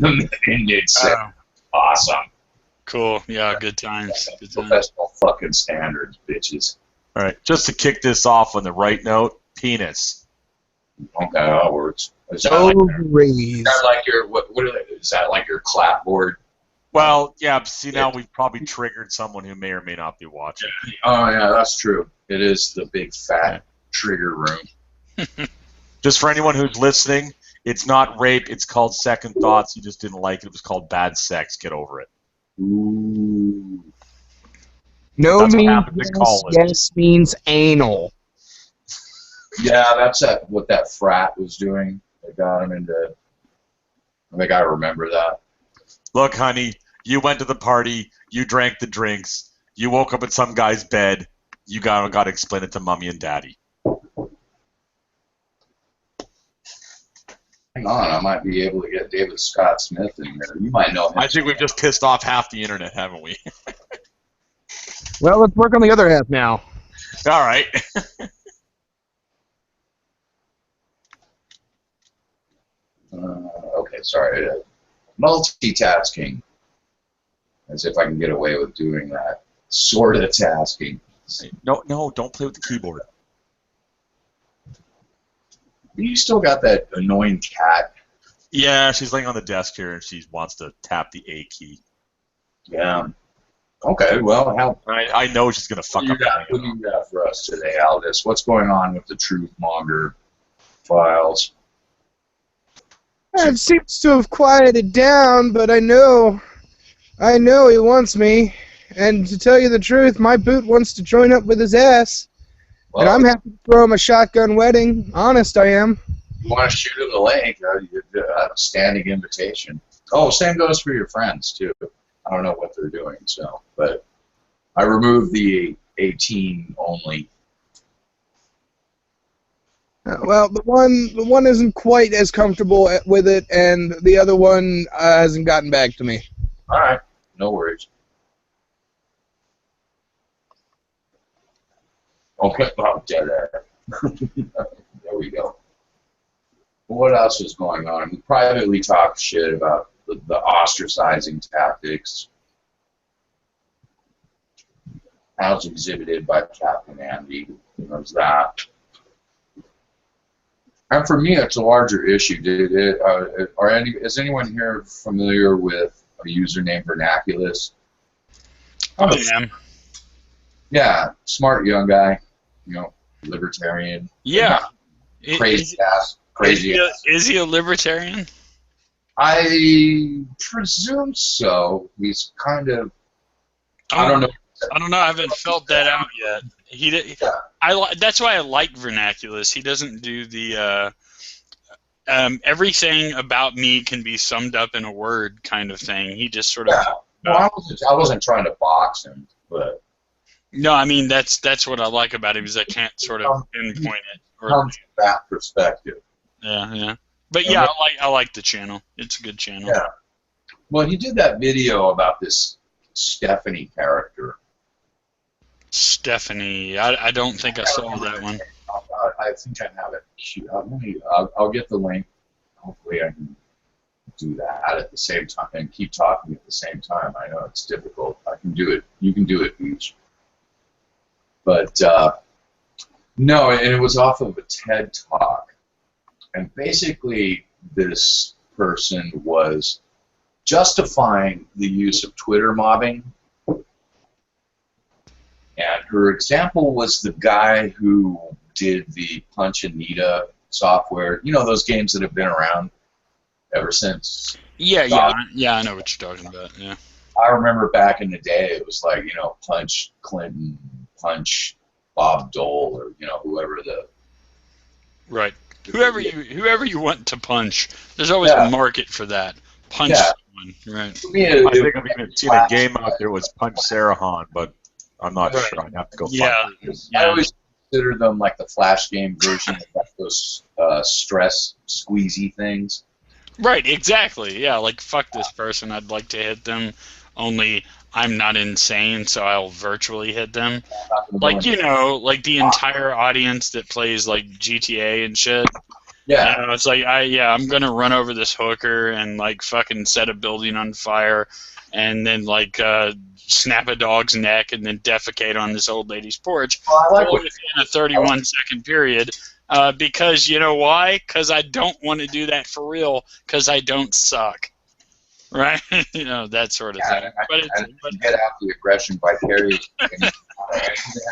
It's awesome. Cool. Yeah, good times. Good times. Professional fucking standards, bitches. All right, just to kick this off on the right note, penis. Okay, that works. Is that like your is that like your clapboard? Well, yeah. See, now we've probably triggered someone who may or may not be watching. Oh yeah, that's true. It is the big fat trigger room. Just for anyone who's listening, it's not rape. It's called second thoughts. You just didn't like it. It was called bad sex. Get over it. Ooh. No That's what means happened in college. yes means anal. Yeah, that's what that frat was doing. They got him into. I think I remember that. Look, honey, you went to the party. You drank the drinks. You woke up in some guy's bed. You got to explain it to mommy and daddy. Hang on, I might be able to get David Scott Smith in here. You might know him. I think we've just pissed off half the internet, haven't we? Well, let's work on the other half now. All right. Okay, sorry. Multitasking. As if I can get away with doing that. Sort of tasking. No, don't play with the keyboard. You still got that annoying cat. Yeah, she's laying on the desk here, and she wants to tap the A key. Yeah. Okay, well, I know she's going to fuck up. What do you got for us today, Aldous? What's going on with the Truth Monger files? It seems to have quieted down, but I know he wants me. And to tell you the truth, my boot wants to join up with his ass. Well, and I'm happy to throw him a shotgun wedding. Honest, I am. You want to shoot him the leg? You have a standing invitation. Oh, same goes for your friends, too. I don't know what they're doing, so. But I removed the 18 only. Well, the one isn't quite as comfortable with it, and the other one hasn't gotten back to me. All right, no worries. Okay, well, dead air. There we go. What else is going on? We privately talked shit about the ostracizing tactics as exhibited by Captain Andy. There's that. And for me, it's a larger issue. Is anyone here familiar with a user named Vernaculus? I am. Yeah, smart young guy. Libertarian. Yeah. Crazy ass. Is he a libertarian? I presume so. He's kind of. I don't know. I haven't felt that out yet. That's why I like Vernaculus. He doesn't do the everything about me can be summed up in a word kind of thing. He just sort of. Yeah. Well, I wasn't trying to box him, but. No, I mean that's what I like about him is I can't sort of pinpoint it. From that perspective. Yeah. But yeah, I like the channel. It's a good channel. Yeah. Well, he did that video about this Stephanie character. Stephanie, I don't think I saw that one. I think I have it. I'll get the link. Hopefully, I can do that at the same time and keep talking at the same time. I know it's difficult. I can do it. You can do it each. But no, and it was off of a TED Talk. And basically, this person was justifying the use of Twitter mobbing. And her example was the guy who did the Punch Anita software. You know, those games that have been around ever since. Yeah, I know what you're talking about, yeah. I remember back in the day, it was like, Punch Clinton, Punch Bob Dole, or, whoever the... Right. Whoever you want to punch, there's always a market for that. Punch someone, right? I think I've even seen a game out there was Punch Sarahan, but I'm not sure. I'd have to go find it. I always consider them like the Flash game version of those stress squeezy things. Right, exactly. Yeah, like, fuck this person, I'd like to hit them, only I'm not insane, so I'll virtually hit them. Like, like the entire audience that plays, like, GTA and shit. Yeah. You know, it's like I'm gonna run over this hooker and like fucking set a building on fire, and then like snap a dog's neck and then defecate on this old lady's porch, Well, I like all what, within a 31-second period. Because you know why? Because I don't want to do that for real. Because I don't suck, right? You know, that sort of thing. But get out the aggression vicariously. And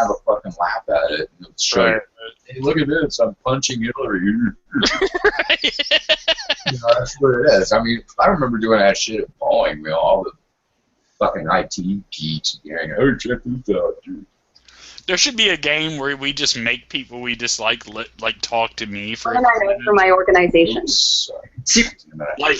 have a fucking laugh at it. And show right. you, hey, look at this! I'm punching Hillary. Right. You know, that's what it is. I mean, I remember doing that shit at bowling. You know, all the fucking IT geeks going, "Oh, check this out, dude." There should be a game where we just make people we dislike like talk to me for. And I know for my organization. Oops, Like,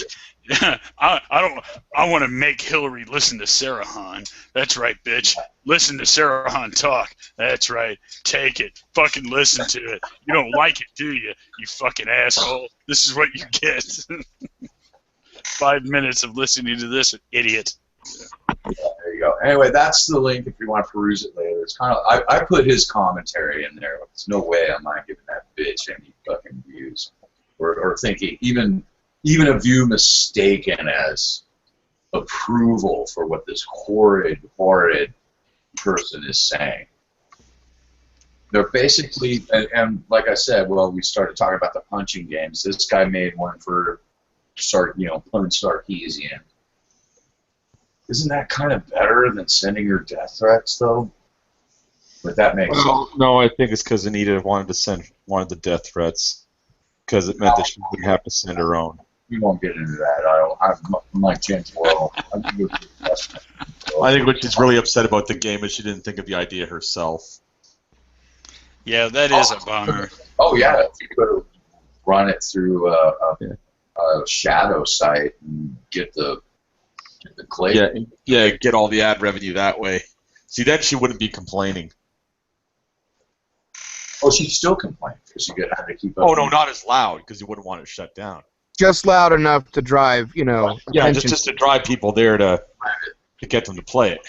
I want to make Hillary listen to Sarah Hahn. That's right, bitch. Listen to Sarah Hahn talk. That's right. Take it. Fucking listen to it. You don't like it, do you? You fucking asshole. This is what you get. 5 minutes of listening to this idiot. Yeah, there you go. Anyway, that's the link if you want to peruse it later. It's kind of I put his commentary in there. There's no way I'm not giving that bitch any fucking views, or thinking even a view mistaken as approval for what this horrid person is saying. They're basically, and like I said, well, we started talking about the punching games. This guy made one for Plum Sarkeesian. Isn't that kind of better than sending her death threats, though? But that makes sense. No, I think it's because Anita wanted the death threats because it meant that she wouldn't have to send her own. We won't get into that. I might change the world. I think what she's really upset about the game is she didn't think of the idea herself. Yeah, that is a bummer. Oh yeah, if you could run it through a shadow site and get the clay. Yeah, get all the ad revenue that way. See, then she wouldn't be complaining. Oh, she still complained because you had to keep up. Oh no, not as loud because you wouldn't want it shut down. Just loud enough to drive, Yeah, attention. just to drive people there to get them to play it.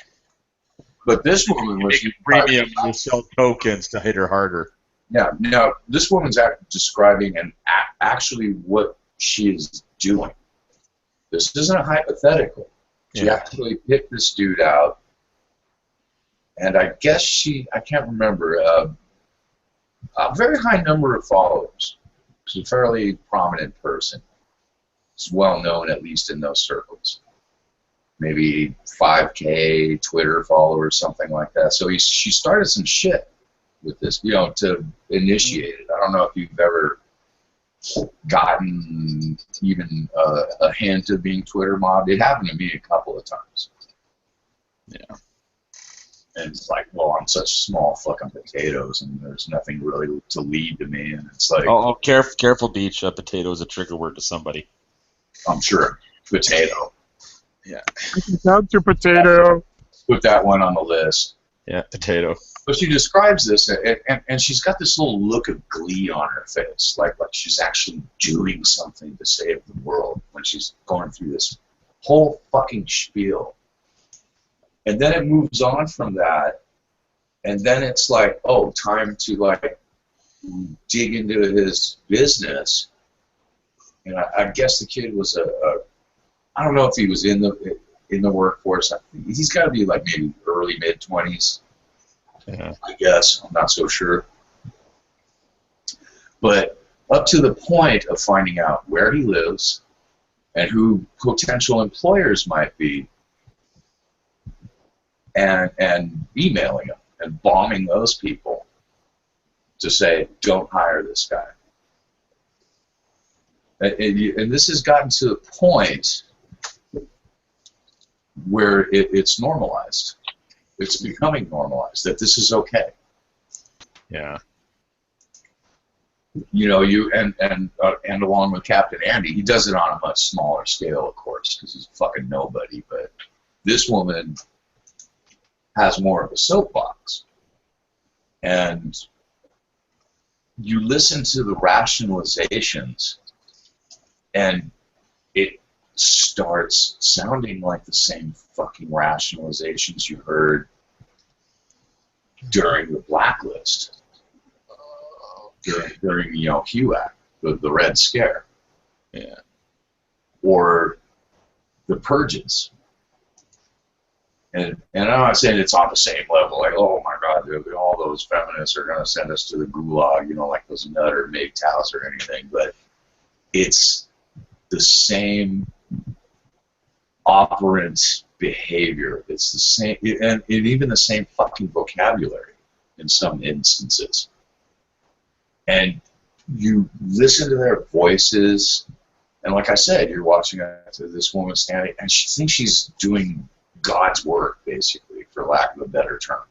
But this woman was premium to sell tokens to hit her harder. Yeah, no, this woman's describing actually what she is doing. This isn't a hypothetical. She actually picked this dude out, and I guess I can't remember, a very high number of followers. She's a fairly prominent person. She's well known, at least in those circles. Maybe 5K Twitter followers, something like that. So she started some shit with this, to initiate it. I don't know if you've ever gotten even a hint of being Twitter mobbed. It happened to me a couple of times. Yeah. And it's like, well, I'm such small fucking potatoes, and there's nothing really to lead to me, and it's like... Oh, careful, Beach. Potato is a trigger word to somebody. I'm sure. Potato. Yeah. Not your potato. Put that one on the list. Yeah, potato. But she describes this, and she's got this little look of glee on her face, like she's actually doing something to save the world when she's going through this whole fucking spiel. And then it moves on from that, and then it's like, oh, time to dig into his business. And I guess the kid was I don't know if he was in the workforce. He's got to be like maybe early mid-20s. Yeah. I guess. I'm not so sure. But up to the point of finding out where he lives and who potential employers might be, and emailing them and bombing those people to say, don't hire this guy. And this has gotten to the point where it's normalized. It's becoming normalized that this is okay. Yeah. And along with Captain Andy, he does it on a much smaller scale, of course, because he's fucking nobody. But this woman has more of a soapbox, and you listen to the rationalizations, and it starts sounding like the same fucking rationalizations you heard during the blacklist, during HUAC, the Red Scare. Yeah. Or the purges. And I'm not saying it's on the same level, like, oh my God, dude, all those feminists are going to send us to the gulag, like those nutter MGTOWs or anything, but it's the same operant behavior. It's the same, and even the same fucking vocabulary in some instances. And you listen to their voices, and like I said, you're watching this woman standing, and she thinks she's doing God's work, basically, for lack of a better term.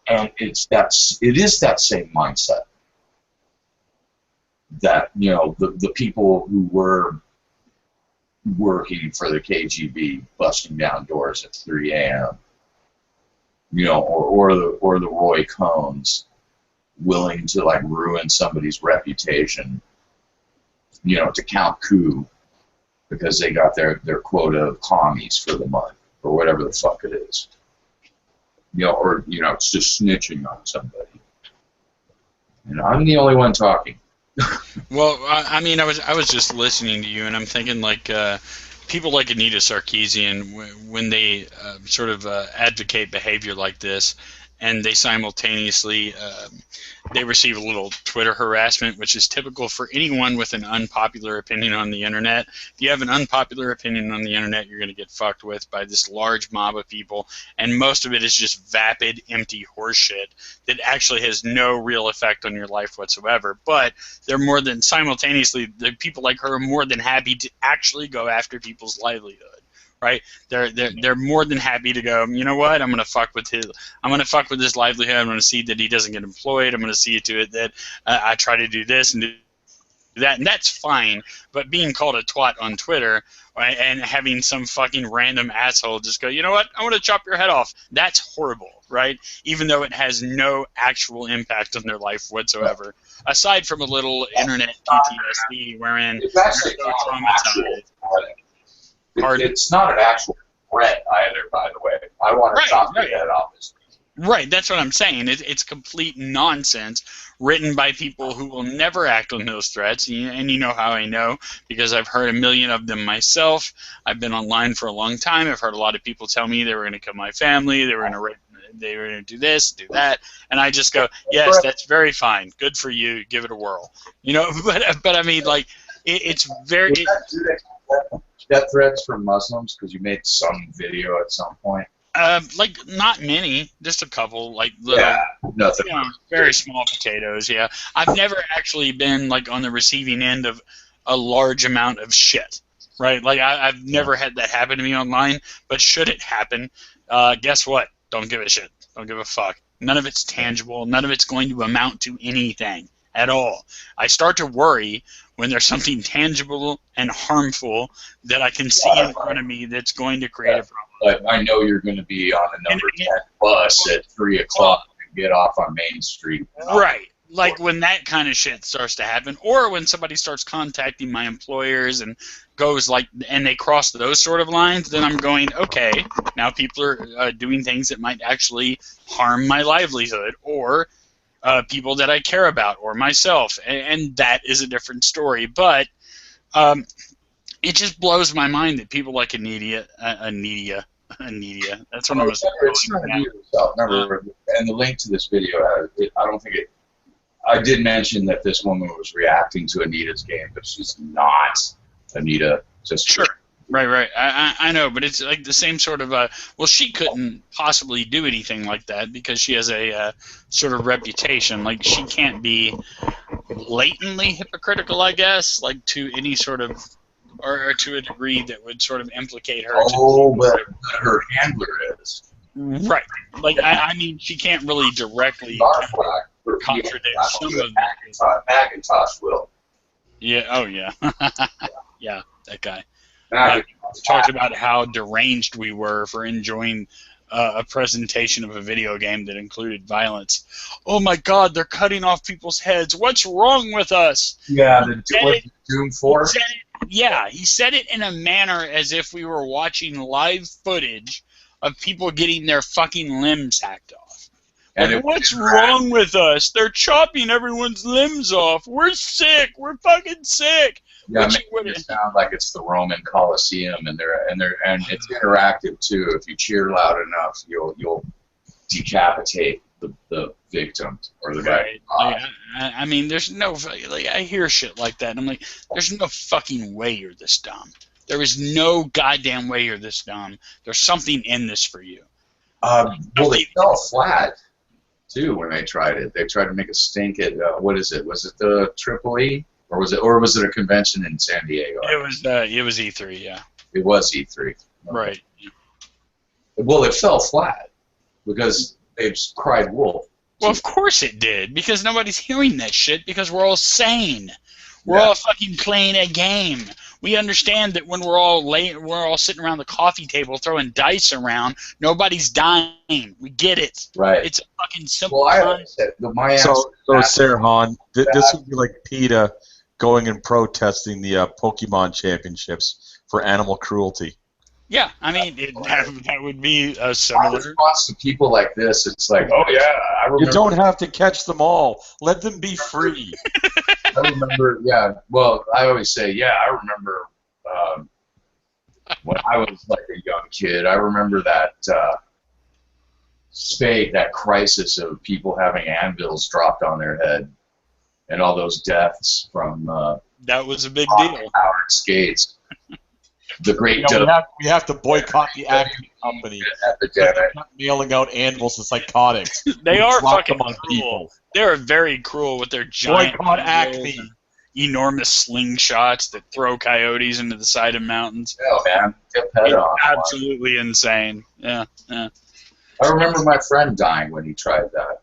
And it is that same mindset that, the people who were working for the KGB, busting down doors at 3 a.m., or the Roy Cohns willing to like ruin somebody's reputation, to count coup because they got their quota of commies for the month or whatever the fuck it is. Or it's just snitching on somebody. And I'm the only one talking. Well, I mean, I was just listening to you, and I'm thinking like people like Anita Sarkeesian, when they sort of advocate behavior like this, and they simultaneously they receive a little Twitter harassment, which is typical for anyone with an unpopular opinion on the internet. If you have an unpopular opinion on the internet, you're going to get fucked with by this large mob of people, and most of it is just vapid, empty horseshit that actually has no real effect on your life whatsoever. But they're more than simultaneously, the people like her are more than happy to actually go after people's livelihood. Right? They're more than happy to go, you know what? I'm gonna fuck with his livelihood. I'm gonna see that he doesn't get employed. I'm gonna see to it that I try to do this and do that, and that's fine. But being called a twat on Twitter, right, and having some fucking random asshole just go, you know what? I want to chop your head off. That's horrible, right? Even though it has no actual impact on their life whatsoever, aside from a little internet PTSD wherein It's actually they're so traumatized. It's not an actual threat either, by the way. I want to chop your head off this. Right, that's what I'm saying. It's complete nonsense written by people who will never act on those threats. And you know how I know, because I've heard a million of them myself. I've been online for a long time. I've heard a lot of people tell me they were going to kill my family, they were going to do this, do that, and I just go, yes, that's very fine. Good for you. Give it a whirl. But I mean, like, it's very... Death threats from Muslims because you made some video at some point? Like, not many, just a couple, like little, nothing. Very small potatoes. Yeah, I've never actually been like on the receiving end of a large amount of shit, right? Like I've never had that happen to me online. But should it happen, guess what? Don't give a shit. Don't give a fuck. None of it's tangible. None of it's going to amount to anything at all. I start to worry when there's something tangible and harmful that I can see in front of me that's going to create a problem. But I know you're going to be on a number 10 bus at 3 o'clock and get off on Main Street. Right. Like when that kind of shit starts to happen, or when somebody starts contacting my employers and goes like, and they cross those sort of lines, then I'm going, okay, now people are doing things that might actually harm my livelihood, or people that I care about, or myself, and that is a different story. But it just blows my mind that people like Anita, that's what I was saying. Remember, and the link to this video, I did mention that this woman was reacting to Anita's game, but she's not Anita. Just sure. Right. I know, but it's like the same sort of, well, she couldn't possibly do anything like that because she has a sort of reputation. Like, she can't be blatantly hypocritical, I guess, like to any sort of, or to a degree that would sort of implicate her. But her handler is. Right. Like, I mean, she can't really directly contradict some of that. Macintosh will. Yeah, oh yeah. Yeah, that guy. Talked about how deranged we were for enjoying a presentation of a video game that included violence. Oh my God, they're cutting off people's heads. What's wrong with us? Yeah, Doom 4? He said it in a manner as if we were watching live footage of people getting their fucking limbs hacked off. And what's wrong with us? They're chopping everyone's limbs off. We're sick. We're fucking sick. Yeah, make it sound like it's the Roman Colosseum, and it's interactive too. If you cheer loud enough, you'll decapitate the victim or the guy. Like, I mean, there's no like I hear shit like that, and I'm like, there's no fucking way you're this dumb. There is no goddamn way you're this dumb. There's something in this for you. Well, they fell flat too when they tried it. They tried to make a stink at what is it? Was it the Tripoli? Or was it a convention in San Diego? It was E3, yeah. It was E3. Okay. Right. Well, it fell flat because they just cried wolf. Well, of course it did, because nobody's hearing that shit because we're all sane. We're all fucking playing a game. We understand that when we're all sitting around the coffee table throwing dice around, nobody's dying. We get it. Right. It's a fucking simple concept. So Sirhan, this would be like PETA going and protesting the Pokemon Championships for animal cruelty. Yeah, I mean, that would be a similar... My response to people like this, it's like, oh yeah, I remember... You don't have to catch them all. Let them be free. I remember, yeah, well, I always say, yeah, I remember when I was like a young kid, I remember that that crisis of people having anvils dropped on their head and all those deaths from... that was a big deal. Powered skates. The great... we have to boycott the Acme company. They're mailing out anvils and psychotics. They are fucking on cruel. People. They're very cruel with their giant... Boycott Acme. Enormous slingshots that throw coyotes into the side of mountains. Oh, man. Get head on. Absolutely insane. Yeah, yeah. I remember my friend dying when he tried that.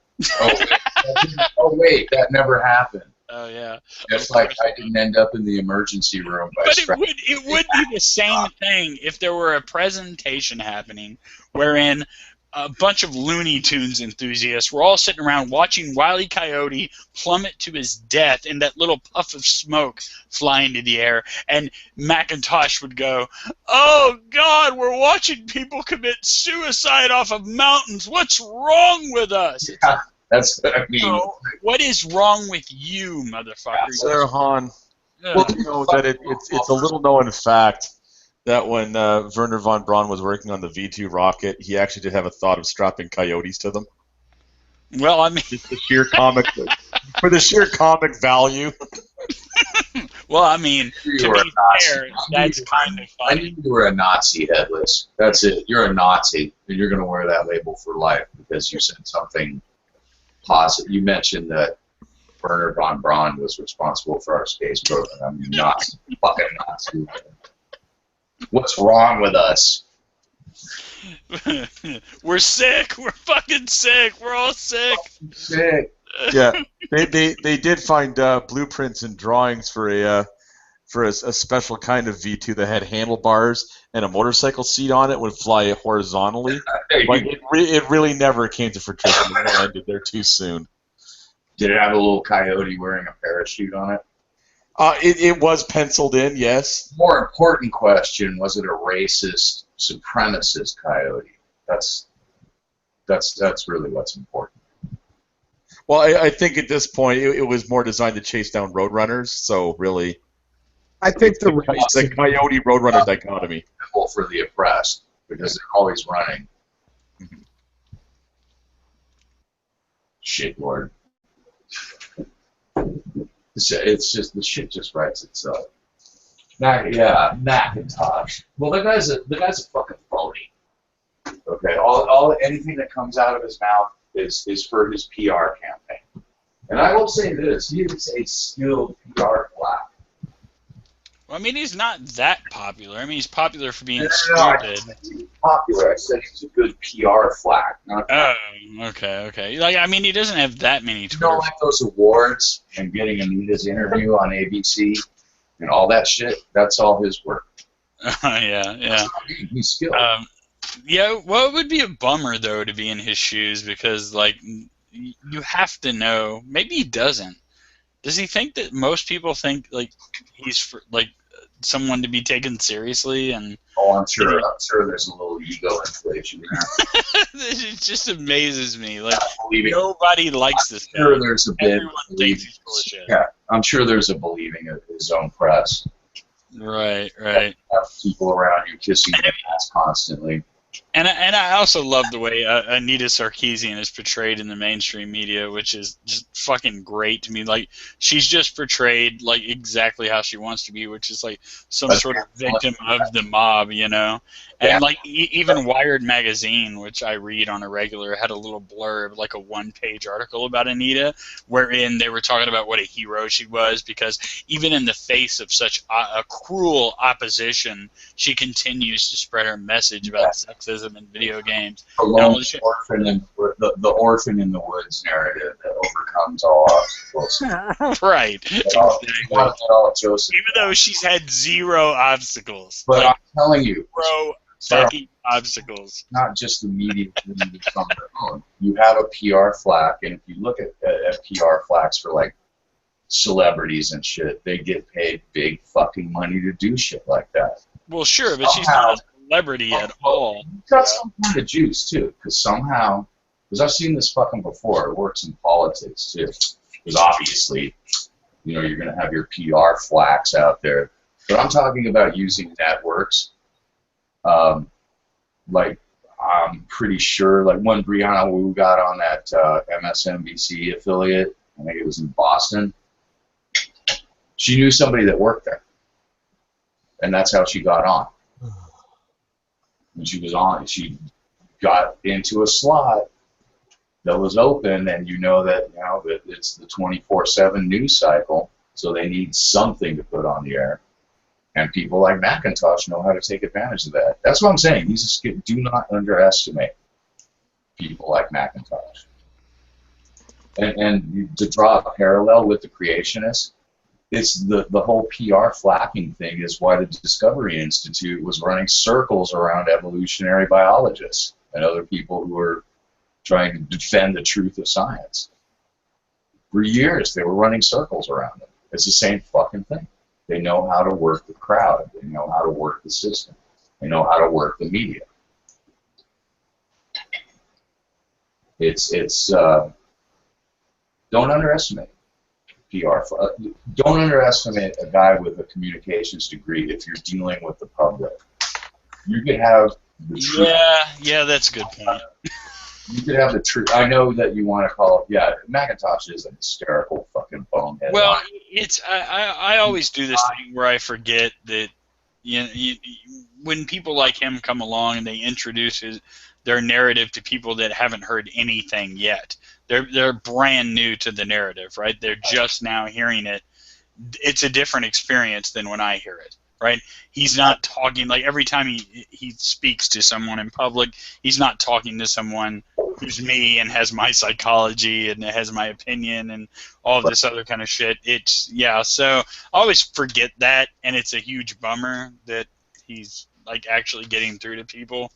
Oh, wait, that never happened. Oh, yeah. Just like I didn't end up in the emergency room. But it would be the same thing if there were a presentation happening wherein a bunch of Looney Tunes enthusiasts were all sitting around watching Wile E. Coyote plummet to his death in that little puff of smoke fly into the air, and Macintosh would go, "Oh, God, we're watching people commit suicide off of mountains. What's wrong with us?" Yeah, that's what I mean. So, what is wrong with you, motherfucker? Sirhan, well, you know that it's a little known fact that when Werner von Braun was working on the V2 rocket, he actually did have a thought of strapping coyotes to them. Well, I mean, just the sheer comic for the sheer comic value. Well, I mean, to be fair, that's kind of funny. I knew you were a Nazi, Headless. That's it. You're a Nazi, and you're going to wear that label for life because you said something positive. You mentioned that Werner von Braun was responsible for our space program. I mean, Nazi, fucking Nazi. What's wrong with us? We're sick. We're fucking sick. We're all sick. Sick. Yeah, they did find blueprints and drawings for a special kind of V2 that had handlebars and a motorcycle seat on it would fly horizontally. Like it really never came to fruition. It ended there too soon. Did it have a little coyote wearing a parachute on it? It was penciled in, yes. More important question: was it a racist, supremacist coyote? That's really what's important. Well, I think at this point it was more designed to chase down roadrunners. So really, I think the coyote roadrunner dichotomy for the oppressed because they're always running. Shit, Lord. It's just the shit just writes itself. Macintosh. Well, the guy's a fucking phony. Okay, anything that comes out of his mouth is for his PR campaign. And I will say this: he is a skilled PR quack. Well, I mean, he's not that popular. I mean, he's popular for being stupid. He's popular. I said he's a good PR flack. Oh, okay. Like, I mean, he doesn't have that many Twitter. You don't like those awards and getting Anita's interview on ABC and all that shit? That's all his work. Yeah. He's skilled. Yeah, well, it would be a bummer, though, to be in his shoes because, like, you have to know. Maybe he doesn't. Does he think that most people think, like, he's, someone to be taken seriously? And Oh, I'm sure there's a little ego inflation there. It just amazes me. Like, Believing, nobody likes this guy. I'm sure there's a bit. Everyone thinks he's full of shit. Yeah, I'm sure there's a believing of his own press. Right. Have people around you kissing your ass constantly. And I also love the way Anita Sarkeesian is portrayed in the mainstream media, which is just fucking great to me. Like, she's just portrayed like exactly how she wants to be, which is like some sort of victim of the mob, you know. And like even Wired magazine, which I read on a regular, had a little blurb, like a one-page article about Anita, wherein they were talking about what a hero she was, because even in the face of such a cruel opposition, she continues to spread her message about sexism in video games. The orphan in the woods narrative that overcomes all obstacles. Right. Joseph. Even though she's had zero obstacles. But like, I'm telling you, zero fucking obstacles. Not just the media on their own. You have a PR flack, and if you look at PR flacks for like celebrities and shit, they get paid big fucking money to do shit like that. Well, sure, but she's not a celebrity at all. You've got some kind of juice too, because I've seen this fucking before. It works in politics too, because obviously, you know, you're gonna have your PR flacks out there. But I'm talking about using networks. Like, I'm pretty sure, like when Brianna Wu got on that MSNBC affiliate, I think it was in Boston, she knew somebody that worked there. And that's how she got on. When she was on, she got into a slot that was open, and you know that it's the 24/7 news cycle, so they need something to put on the air. And people like McIntosh know how to take advantage of that. That's what I'm saying. Do not underestimate people like McIntosh. And to draw a parallel with the creationists, it's the whole PR flacking thing is why the Discovery Institute was running circles around evolutionary biologists and other people who were trying to defend the truth of science. For years, they were running circles around them. It's the same fucking thing. They know how to work the crowd. They know how to work the system. They know how to work the media. Don't underestimate PR. Don't underestimate a guy with a communications degree if you're dealing with the public. You could have the truth. Yeah, that's a good point. You could have the truth. I know that you want to call it. Yeah, McIntosh is an hysterical fucking bonehead. Well, I always do this thing where I forget that when people like him come along and they introduce their narrative to people that haven't heard anything yet. They're brand new to the narrative, right? They're just now hearing it. It's a different experience than when I hear it, right? He's not talking, like every time he speaks to someone in public, he's not talking to someone who's me and has my psychology and has my opinion and all of this other kind of shit. So I always forget that, and it's a huge bummer that he's like actually getting through to people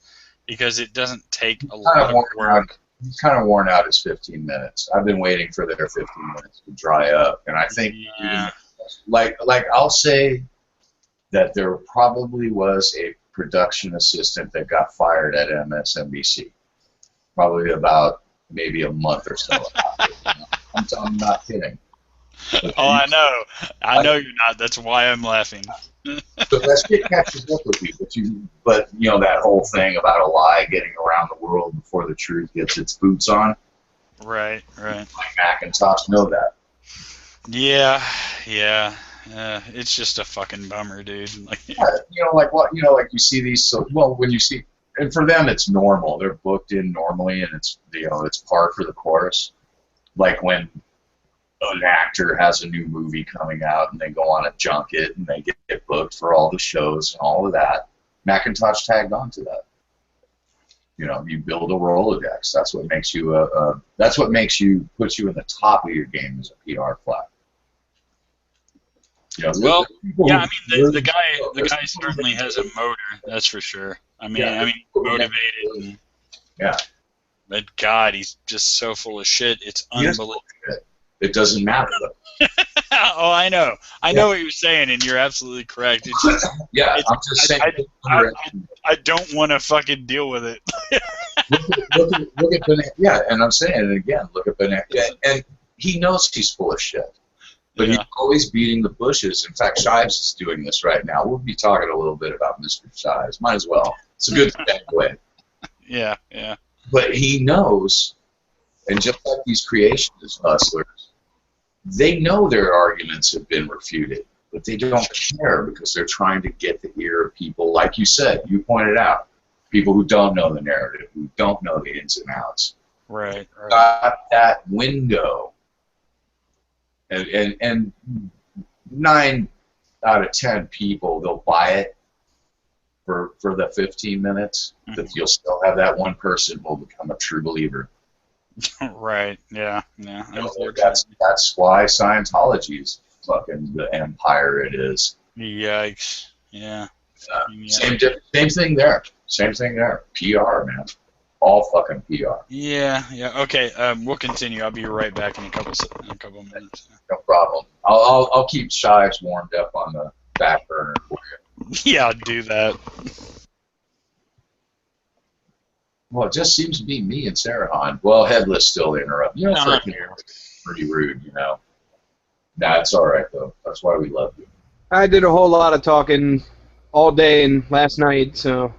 because it doesn't take a lot of work. He's kind of worn out his 15 minutes. I've been waiting for their 15 minutes to dry up, and I think, like I'll say that there probably was a production assistant that got fired at MSNBC, probably about maybe a month or so. I'm not kidding. Oh, I know you're not. That's why I'm laughing. So that shit catches up with you, but you know that whole thing about a lie getting around the world before the truth gets its boots on. Right. Like McIntosh know that. Yeah. It's just a fucking bummer, dude. Like, like you see these. So, well, when you see, and for them it's normal. They're booked in normally, and it's it's par for the course. Like when an actor has a new movie coming out and they go on a junket and they get booked for all the shows and all of that. McIntosh tagged on to that. You know, you build a Rolodex. That's what makes you puts you in the top of your game as a PR flag. You know, the guy certainly has a motor. That's for sure. Motivated. But God, he's just so full of shit. It's unbelievable. It doesn't matter though. Oh, I know. I know what you're saying, and you're absolutely correct. It's just, Yeah, I'm just saying. I don't want to fucking deal with it. look at Banana. Yeah, and I'm saying it again. Look at Banana. And he knows he's full of shit. But he's always beating the bushes. In fact, Shives is doing this right now. We'll be talking a little bit about Mr. Shives. Might as well. It's a good segue. Yeah, yeah. But he knows, and just like these creationist hustlers, they know their arguments have been refuted, but they don't care because they're trying to get the ear of people, like you said, you pointed out, people who don't know the narrative, who don't know the ins and outs. Right. Got that window. And 9 out of 10 people, they'll buy it for the 15 minutes, but you'll still have that one person who will become a true believer. Right, yeah. That's why Scientology is fucking the empire it is. Yikes, yeah. Same thing there. Same thing there. PR, man. All fucking PR. Yeah. Okay, we'll continue. I'll be right back in a couple minutes. No problem. I'll keep Shives warmed up on the back burner for you. Yeah, I'll do that. Well, it just seems to be me and Sarahan. Well, Headless still interrupt. You know, I'm pretty rude, you know. Nah, it's all right though. That's why we love you. I did a whole lot of talking all day and last night, so.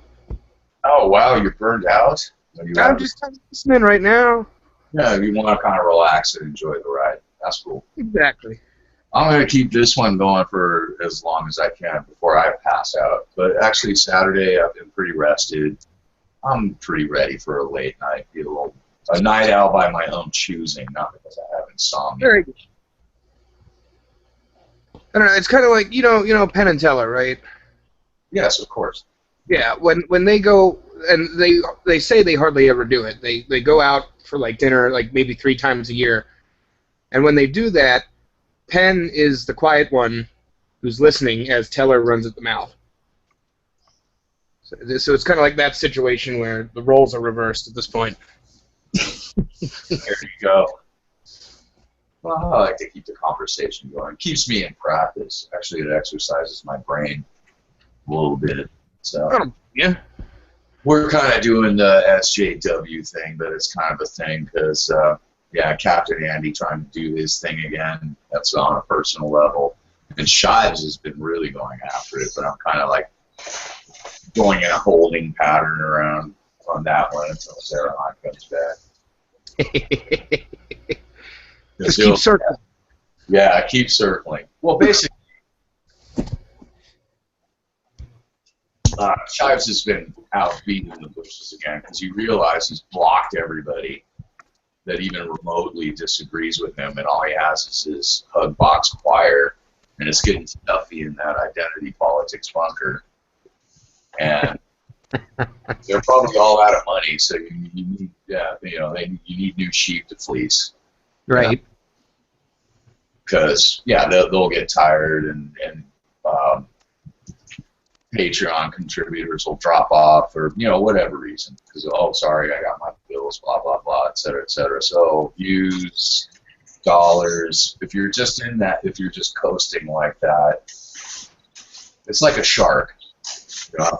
Oh wow, you're burned out. I'm just kind of listening right now. Yeah, you want to kind of relax and enjoy the ride. That's cool. Exactly. I'm going to keep this one going for as long as I can before I pass out. But actually, Saturday, I've been pretty rested. I'm pretty ready for a late night. Be a night owl by my own choosing, not because I have insomnia. Very good. I don't know. It's kind of like you know Penn and Teller, right? Yes, of course. Yeah. When they go and they say they hardly ever do it. They go out for like dinner like maybe 3 times a year, and when they do that, Penn is the quiet one who's listening as Teller runs at the mouth. So it's kind of like that situation where the roles are reversed at this point. There you go. Well, I like to keep the conversation going. It keeps me in practice. Actually, it exercises my brain a little bit. So yeah. We're kind of doing the SJW thing, but it's kind of a thing because, Captain Andy trying to do his thing again. That's on a personal level. And Shives has been really going after it, but I'm kind of like going in a holding pattern around on that one until Sarah Hunt comes back. Just keep circling. Yeah, keep circling. Well, basically, Shives has been out beating the bushes again because he realizes he's blocked everybody that even remotely disagrees with him, and all he has is his Hugbox choir, and it's getting stuffy in that identity politics bunker. And they're probably all out of money, so you need, you need new sheep to fleece. Right. Because, they'll get tired, and Patreon contributors will drop off for, whatever reason. Because, sorry, I got my bills, blah, blah, blah, et cetera, et cetera. So views, dollars, if you're just in that, if you're just coasting like that, it's like a shark.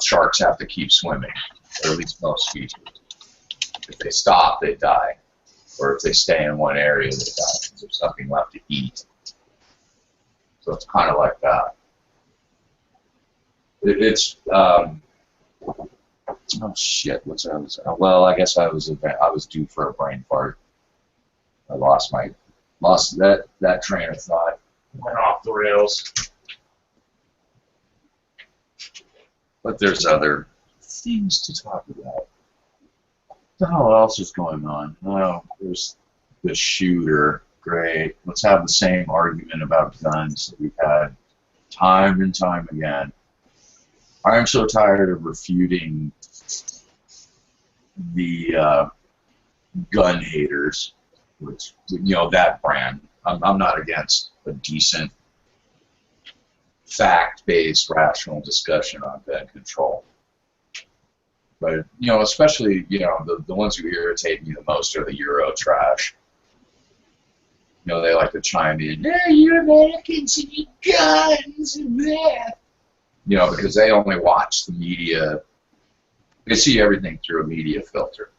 Sharks have to keep swimming, or at least most species. If they stop, they die. Or if they stay in one area, they die because there's nothing left to eat. So it's kind of like that. Oh shit! Well, I guess I was due for a brain fart. I lost that train of thought. Went off the rails. But there's other things to talk about. What the hell else is going on? Oh, there's the shooter. Great. Let's have the same argument about guns that we've had time and time again. I'm so tired of refuting the gun haters, which, that brand. I'm not against a decent fact-based, rational discussion on gun control. But, especially, the ones who irritate me the most are the Euro trash. you know, they like to chime in, yeah, you Americans and your guns and that. You know, because they only watch the media. They see everything through a media filter.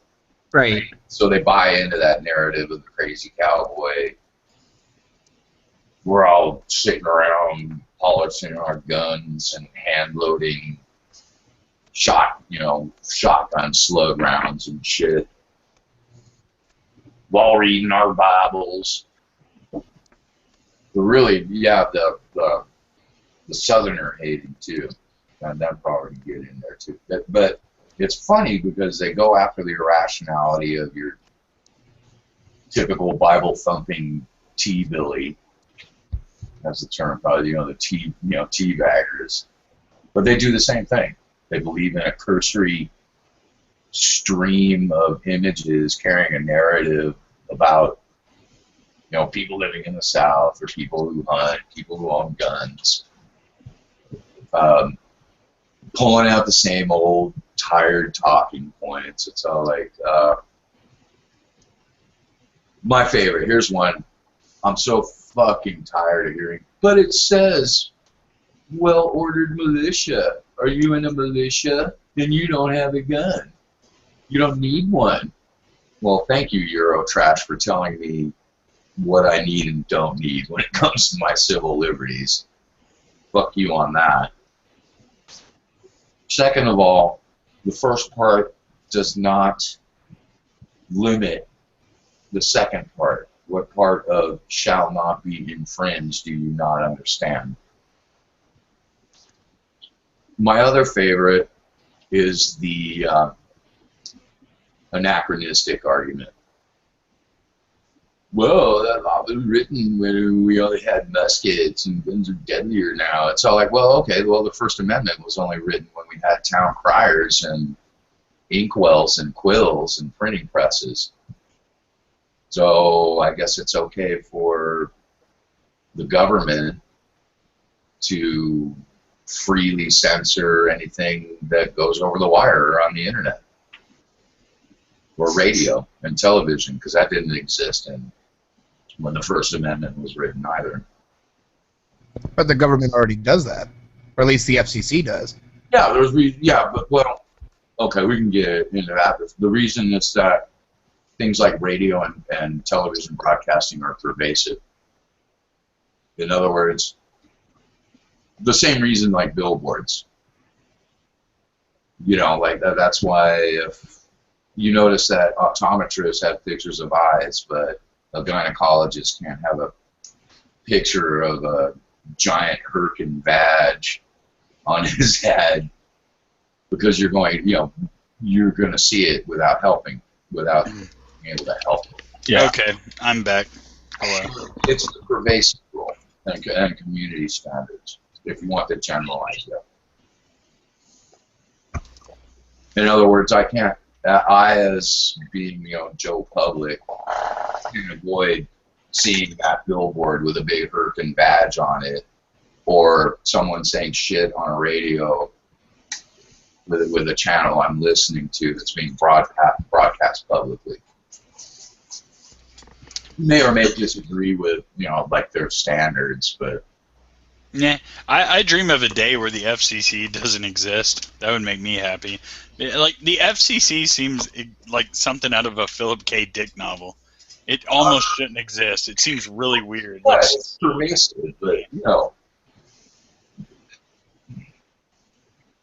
Right. So they buy into that narrative of the crazy cowboy. We're all sitting around polishing our guns and hand loading shotgun slug rounds and shit while reading our Bibles. But really, yeah, the Southerner hating too, and that probably get in there too. But it's funny because they go after the irrationality of your typical Bible thumping T-Billy, as the term probably, the T-baggers. But they do the same thing. They believe in a cursory stream of images carrying a narrative about, people living in the South or people who hunt, people who own guns, pulling out the same old tired talking points. It's all like, my favorite, here's one. I'm so fucking tired of hearing, but it says well-ordered militia. Are you in a militia? Then you don't have a gun. You don't need one. Well, thank you, Eurotrash, for telling me what I need and don't need when it comes to my civil liberties. Fuck you on that. Second of all, the first part does not limit the second part. What part of shall not be infringed do you not understand? My other favorite is the anachronistic argument. Well, that law was written when we only had muskets and guns are deadlier now. It's all like, well, okay, well, the First Amendment was only written when we had town criers and inkwells and quills and printing presses. So I guess it's okay for the government to freely censor anything that goes over the wire or on the internet or radio and television, because that didn't exist when the First Amendment was written either. But the government already does that, or at least the FCC does. Yeah, but well, okay, we can get into that. The reason is that things like radio and television broadcasting are pervasive. In other words, the same reason like billboards. Like that's why if you notice that optometrists have pictures of eyes, but a gynecologist can't have a picture of a giant Herkin badge on his head, because you're going to see it without being able to help it. Yeah. Okay, I'm back. Hello. It's the pervasive rule and community standards, if you want the general idea. In other words, I as being, Joe Public, can avoid seeing that billboard with a big Herkin badge on it, or someone saying shit on a radio with a channel I'm listening to that's being broadcast publicly. May or may disagree with, like their standards, but... Yeah, I dream of a day where the FCC doesn't exist. That would make me happy. Like, the FCC seems like something out of a Philip K. Dick novel. It almost shouldn't exist. It seems really weird. Well, it's pervasive, but,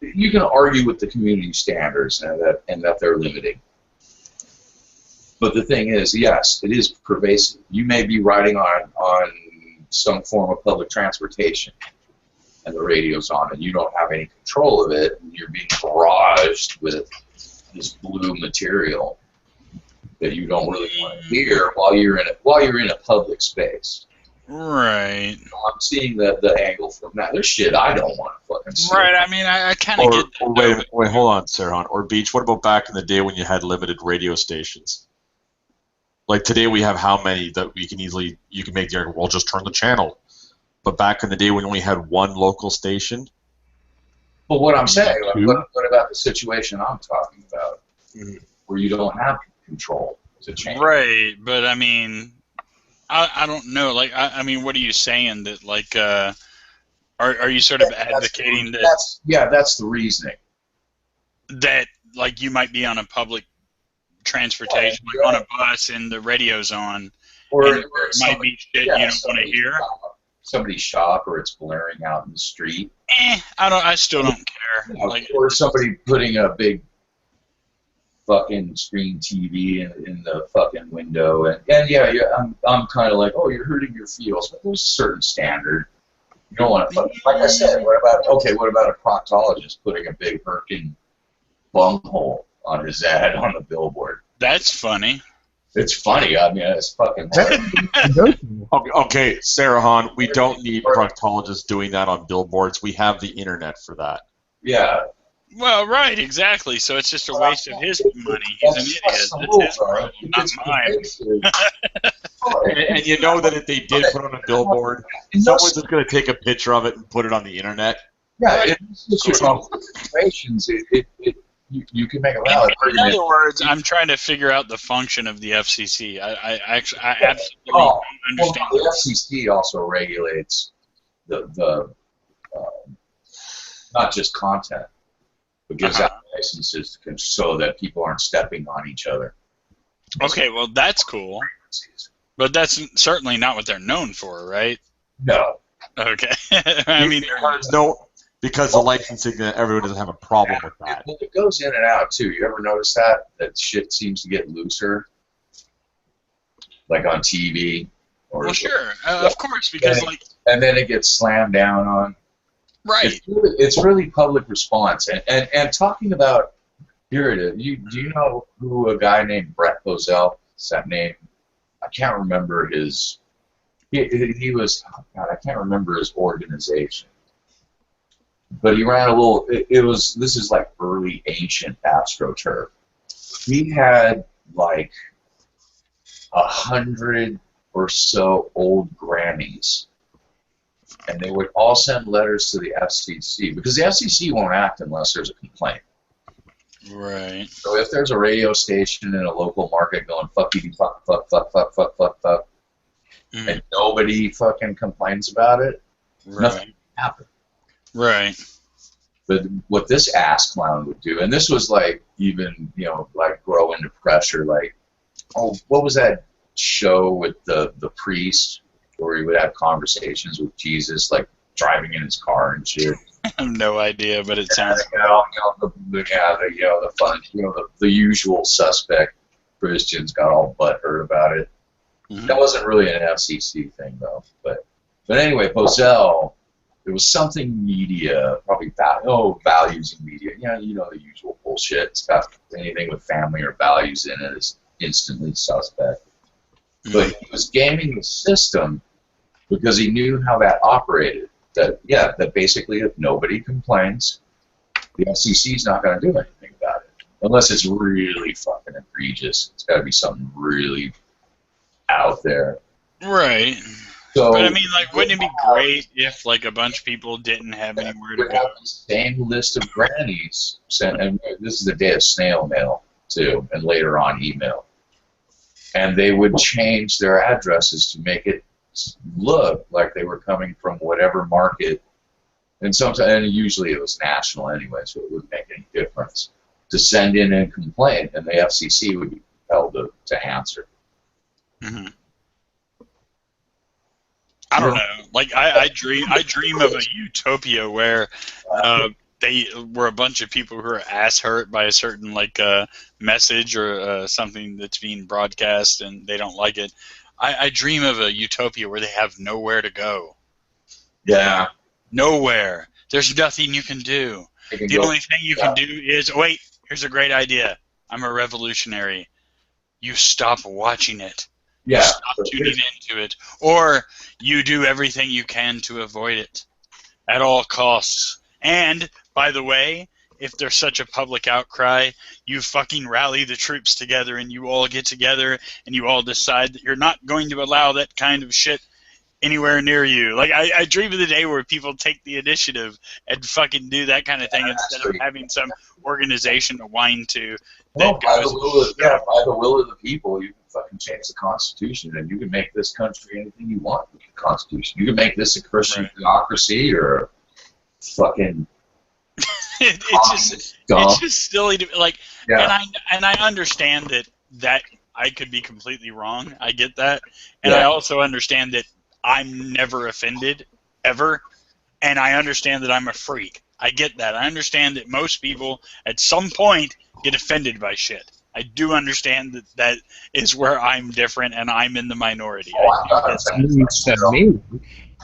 you can argue with the community standards and that they're limiting. But the thing is, yes, it is pervasive. You may be riding on some form of public transportation, and the radio's on, and you don't have any control of it, and you're being barraged with this blue material that you don't really want to hear while you're in a public space. Right. I'm seeing the angle from that. There's shit I don't want to fucking see. Right. I mean, I kind of get. Wait, hold on, Sarah. Or Beach. What about back in the day when you had limited radio stations? Like today, we have how many that you can make the argument, well, just turn the channel. But back in the day, when we only had one local station. Well, what I'm saying, what about the situation I'm talking about, where you don't have control to change? Right, but I mean, I don't know. Like, I mean, what are you saying? That, like, are you sort of advocating that's the reasoning. That, like, you might be on a public transportation, like on a bus, and the radio's on, or and there might be shit you don't want to hear. Somebody's shop, or it's blaring out in the street. I still don't care. Like, or somebody putting a big fucking screen TV in the fucking window, and yeah, I'm kind of like, oh, you're hurting your feels, but there's a certain standard. You don't want to, like I said, what about a proctologist putting a big Birkin bunghole on his ad on the billboard? That's funny. It's funny. I mean, it's fucking Okay, Sarah Hahn, we don't need proctologists doing that on billboards. We have the internet for that. Yeah. Well, right, exactly. So it's just a waste of his money. He's an idiot. That's his problem, not mine. And you know that if they did put on a billboard, someone's just going to take a picture of it and put it on the internet. Yeah, it's just situations. You can make a valid argument. In other words, I'm trying to figure out the function of the FCC. I absolutely don't understand. Well, the FCC also regulates the not just content, but gives out licenses so that people aren't stepping on each other. Okay, well, that's cool. But that's certainly not what they're known for, right? No. Okay. I mean, because the licensing, everyone doesn't have a problem with that. It goes in and out, too. You ever notice that? That shit seems to get looser? Like on TV? Well, sure. Of course, because, and then it gets slammed down on. Right. It's really public response. And talking about, here it is. Do you know who a guy named Brett Hozell, is that name? I can't remember his, he was, oh God, I can't remember his organization. But he ran a little, this is like early ancient AstroTurf. He had like 100 or so old grannies. And they would all send letters to the FCC, because the FCC won't act unless there's a complaint. Right. So if there's a radio station in a local market going fuckity fuck, and nobody fucking complains about it, nothing happens. Right. But what this ass clown would do, and this was like even, like grow into pressure, like, oh, what was that show with the priest where he would have conversations with Jesus, like driving in his car and shit? I have no idea, but it sounds. The fun, the usual suspect Christians got all butthurt about it. Mm-hmm. That wasn't really an FCC thing though, but anyway, Hozell, it was something media, probably values in media. The usual bullshit. It's got anything with family or values in it is instantly suspect. Mm-hmm. But he was gaming the system because he knew how that operated. That basically if nobody complains, the FCC's not going to do anything about it. Unless it's really fucking egregious. It's got to be something really out there. Right. So, but I mean, like, wouldn't it be great if, like, a bunch of people didn't have anywhere to go? Have the same list of grannies sent, and this is the day of snail mail, too, and later on email. And they would change their addresses to make it look like they were coming from whatever market, and usually it was national anyway, so it wouldn't make any difference, to send in a complaint, and the FCC would be compelled to answer. Mm-hmm. I don't know. Like, I dream of a utopia where they were a bunch of people who are ass hurt by a certain message or something that's being broadcast and they don't like it. I dream of a utopia where they have nowhere to go. Yeah. Nowhere. There's nothing you can do. The only thing you can do is, wait, here's a great idea. I'm a revolutionary. You stop watching it. Yeah. You stop tuning into it. Or you do everything you can to avoid it at all costs. And, by the way, if there's such a public outcry, you fucking rally the troops together and you all get together and you all decide that you're not going to allow that kind of shit anywhere near you. Like, I dream of the day where people take the initiative and fucking do that kind of thing instead of having some organization to whine to. By the will of the people, you can fucking change the Constitution, and you can make this country anything you want with the Constitution. You can make this a Christian theocracy or a fucking. It's just silly to like, and I understand that I could be completely wrong. I get that, and I also understand that I'm never offended ever, and I understand that I'm a freak. I get that. I understand that most people at some point get offended by shit. I do understand that is where I'm different, and I'm in the minority. I'm not offended.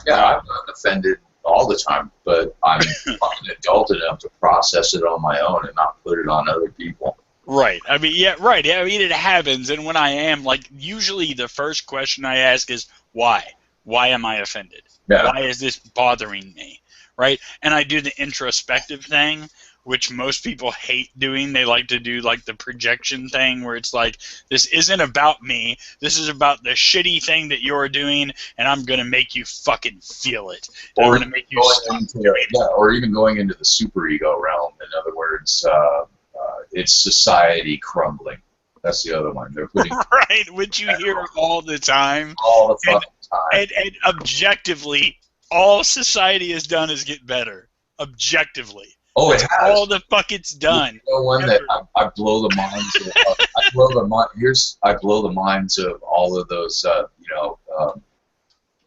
Yeah, I'm not offended all the time, but I'm fucking adult enough to process it on my own and not put it on other people. Right. I mean, yeah, right. I mean, it happens, and when I am, like, usually the first question I ask is, why? Why am I offended? Yeah. Why is this bothering me? Right? And I do the introspective thing, which most people hate doing. They like to do, like, the projection thing where it's like, this isn't about me. This is about the shitty thing that you're doing, and I'm going to make you fucking feel it. Or I'm going to make you stop doing it. Or even going into the superego realm. In other words, it's society crumbling. That's the other one. They're putting right, which you hear all the time. All the fucking time. And objectively, all society has done is get better. Objectively. Oh, it has. All the fuck it's done. You know one that I blow the minds of. I blow the minds of all of those.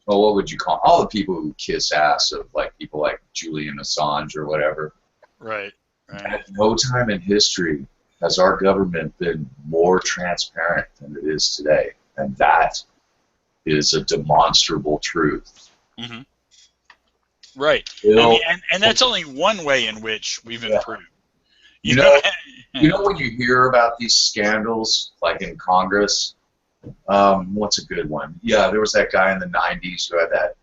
What would you call all the people who kiss ass of like people like Julian Assange or whatever? Right. At no time in history has our government been more transparent than it is today, and that is a demonstrable truth. Mm-hmm. Right. I mean, and that's only one way in which we've improved. You know when you hear about these scandals, like in Congress, what's a good one? Yeah, there was that guy in the 90s who had that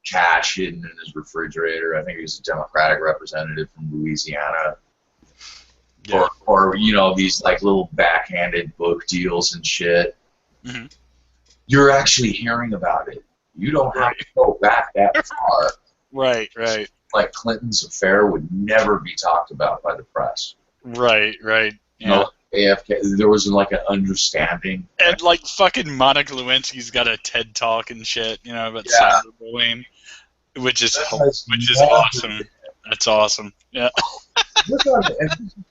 cash hidden in his refrigerator. I think he was a Democratic representative from Louisiana. Yeah. Or these like little backhanded book deals and shit. Mm-hmm. You're actually hearing about it. You don't have to go back that far. Right. Like Clinton's affair would never be talked about by the press. Right. Yeah. AFK, there was like an understanding. And like fucking Monica Lewinsky's got a TED Talk and shit, about cyberbullying, which is awesome. That's awesome. Yeah.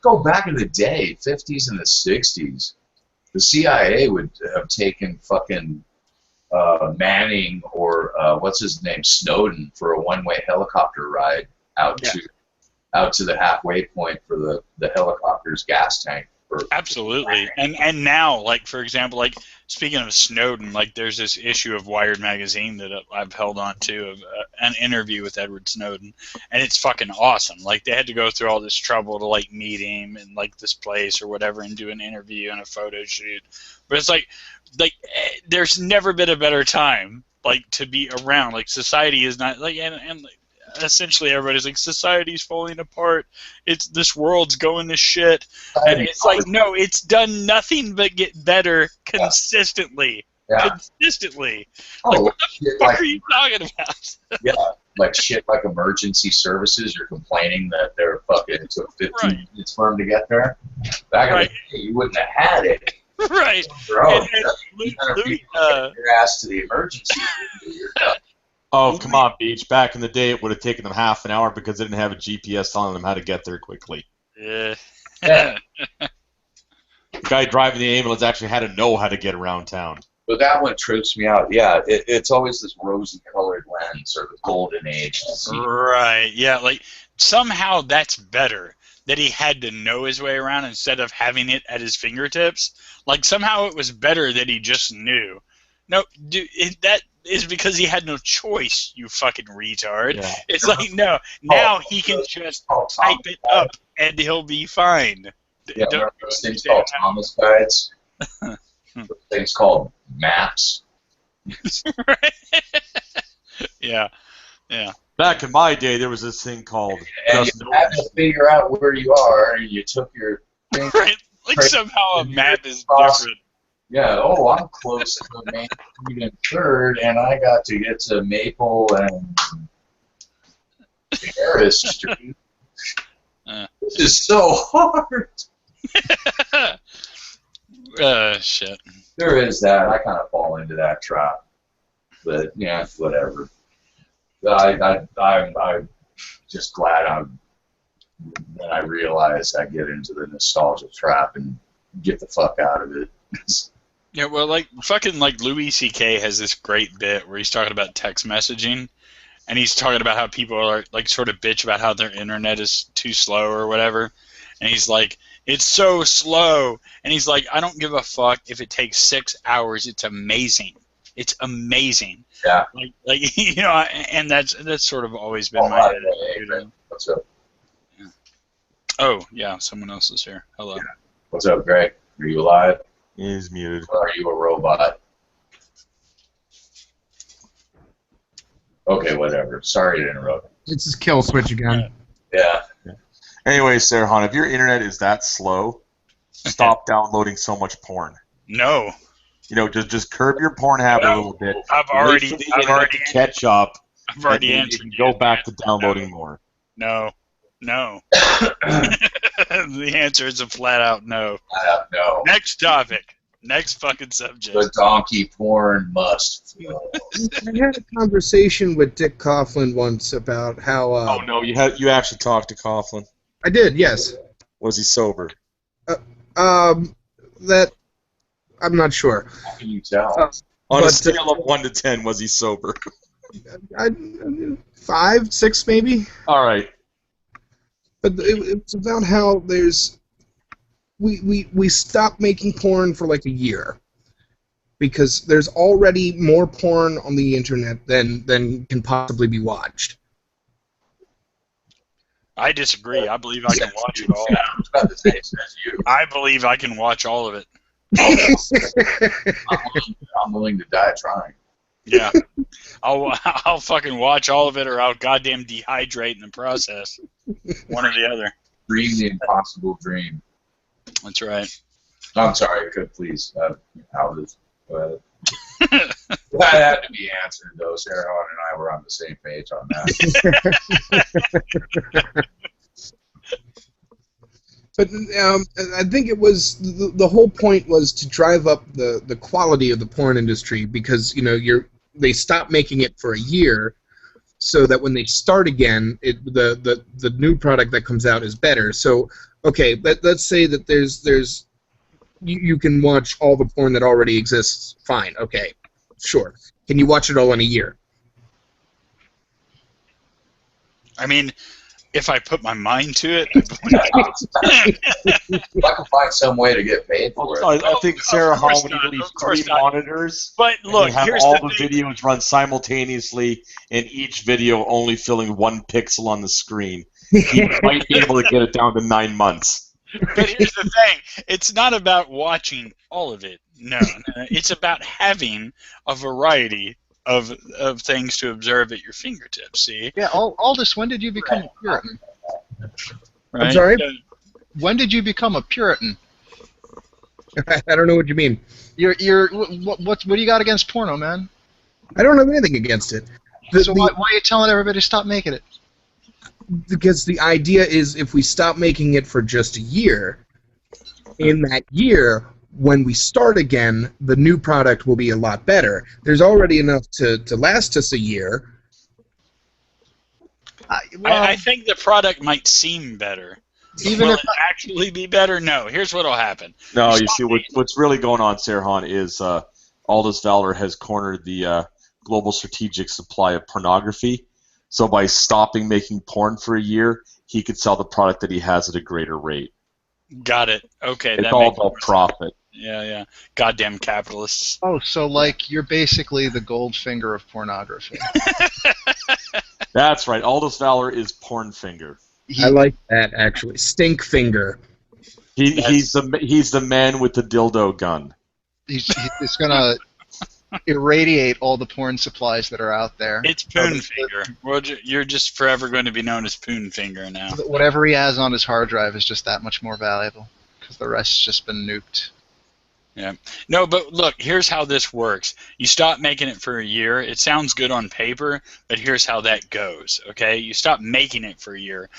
Go back in the day, 50s and the 60s, the CIA would have taken fucking Manning or what's his name, Snowden, for a one-way helicopter ride out to the halfway point for the helicopter's gas tank. Absolutely. And now, like, for example, like, speaking of Snowden, like, there's this issue of Wired magazine that I've held on to of an interview with Edward Snowden, and it's fucking awesome. Like, they had to go through all this trouble to, like, meet him in, like, this place or whatever and do an interview and a photo shoot. But it's like there's never been a better time, like, to be around. Like, society is not, like, and essentially everybody's like, society's falling apart, this world's going to shit, and it's like, no, it's done nothing but get better consistently. Consistently. Like, what the fuck are you talking about? Like shit like emergency services, you're complaining that they're fucking, it took 15 minutes for them to get there. Back in the day, you wouldn't have had it. Right. Your ass to the emergency room, you're done. Oh, come on, Beach. Back in the day, it would have taken them half an hour because they didn't have a GPS telling them how to get there quickly. Yeah. The guy driving the ambulance actually had to know how to get around town. But that one trips me out. Yeah, it's always this rosy-colored lens or the golden age. Right, yeah. Like, somehow that's better, that he had to know his way around instead of having it at his fingertips. Like, somehow it was better that he just knew. No, dude, that is because he had no choice, you fucking retard. Yeah. It's like, no, now he can just type it up and he'll be fine. Yeah, those things called Thomas guides. Things called maps. Yeah. Back in my day, there was this thing called... And you had to figure out where you are, and you took your... Right, like somehow a map is different. Yeah, I'm close to the Main Street and 3rd, and I got to get to Maple and Harris Street. This is so hard. Shit. There is that. I kind of fall into that trap. But, yeah, whatever. I'm just glad when I realize I get into the nostalgia trap and get the fuck out of it. Yeah, well, like fucking like Louis C.K. has this great bit where he's talking about text messaging, and he's talking about how people are like sort of bitch about how their internet is too slow or whatever, and he's like, it's so slow, and he's like, I don't give a fuck if it takes 6 hours. It's amazing. It's amazing. Yeah. Like you know, and that's sort of always been my attitude. What's up? Yeah. Oh yeah, someone else is here. Hello. Yeah. What's up, Greg? Are you alive? He's muted. Or are you a robot? Okay, whatever. Sorry to interrupt. It's just kill switch again. Yeah. Anyway, Sarhan, if your internet is that slow, stop downloading so much porn. No. You know, just curb your porn habit a little bit. I've already catch up. I've already and answered. You can go back to downloading more. No. The answer is a flat out no. No. Next topic. Next fucking subject. The donkey porn must flow. I had a conversation with Dick Coughlin once about how. Oh no, you actually talked to Coughlin. I did, yes. Was he sober? That I'm not sure. How can you tell? On a scale of 1 to 10, was he sober? 5, 6, maybe. All right. But it's about how we stopped making porn for like a year because there's already more porn on the internet than can possibly be watched. I disagree. I believe I can watch it all. I was about to say it says you. I believe I can watch all of it. I'm willing to die trying. Yeah. I'll fucking watch all of it, or I'll goddamn dehydrate in the process. One or the other. Dream the impossible dream. That's right. I'm sorry, please. That had to be answered, though. Sarah and I were on the same page on that. But I think it was the whole point was to drive up the quality of the porn industry because they stop making it for a year, so that when they start again, the new product that comes out is better. So okay, let's say that there's you can watch all the porn that already exists. Fine, okay, sure. Can you watch it all in a year? I mean, if I put my mind to it, If I can find some way to get paid for it. I think Sarah Hall would release 3 monitors. But look, and have here's all the the thing. videos run simultaneously, and each video only filling 1 pixel on the screen. You might be able to get it down to 9 months. But here's the thing. It's not about watching all of it. No. It's about having a variety of things to observe at your fingertips, see? Yeah, Aldous, when did you become a Puritan? Right? I'm sorry? When did you become a Puritan? I don't know what you mean. What do you got against porno, man? I don't have anything against it. So why are you telling everybody to stop making it? Because the idea is if we stop making it for just a year, in that year, when we start again, the new product will be a lot better. There's already enough to last us a year. I think the product might seem better. Even Will if it actually be better? No. Here's what'll happen. No, you see, what's really going on, Sarhan, is Aldous Valor has cornered the global strategic supply of pornography. So by stopping making porn for a year, he could sell the product that he has at a greater rate. Got it. Okay. It's that all makes about more profit. sense. Yeah. Goddamn capitalists. Oh, so like you're basically the Goldfinger of pornography. That's right. Aldous Valor is porn finger. I like that, actually. Stink finger. He's the man with the dildo gun. He's gonna irradiate all the porn supplies that are out there. It's Poon Finger. Well, you're just forever going to be known as Poon Finger now. Whatever he has on his hard drive is just that much more valuable because the rest's just been nuked. Yeah. No, but look, here's how this works. You stop making it for a year. It sounds good on paper, but here's how that goes, okay? You stop making it for a year.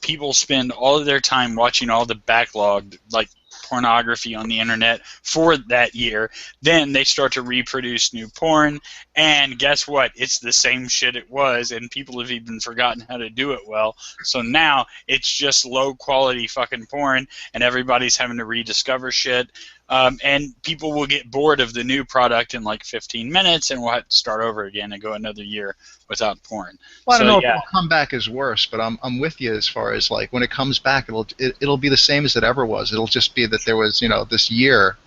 People spend all of their time watching all the backlogged, like pornography on the internet for that year. Then they start to reproduce new porn, and guess what? It's the same shit it was, and people have even forgotten how to do it well. So now it's just low-quality fucking porn, and everybody's having to rediscover shit. And people will get bored of the new product in like 15 minutes, and we'll have to start over again and go another year without porn. Well, I don't know yeah. if it'll come back as worse, but I'm with you as far as like when it comes back, it'll be the same as it ever was. It'll just be that there was this year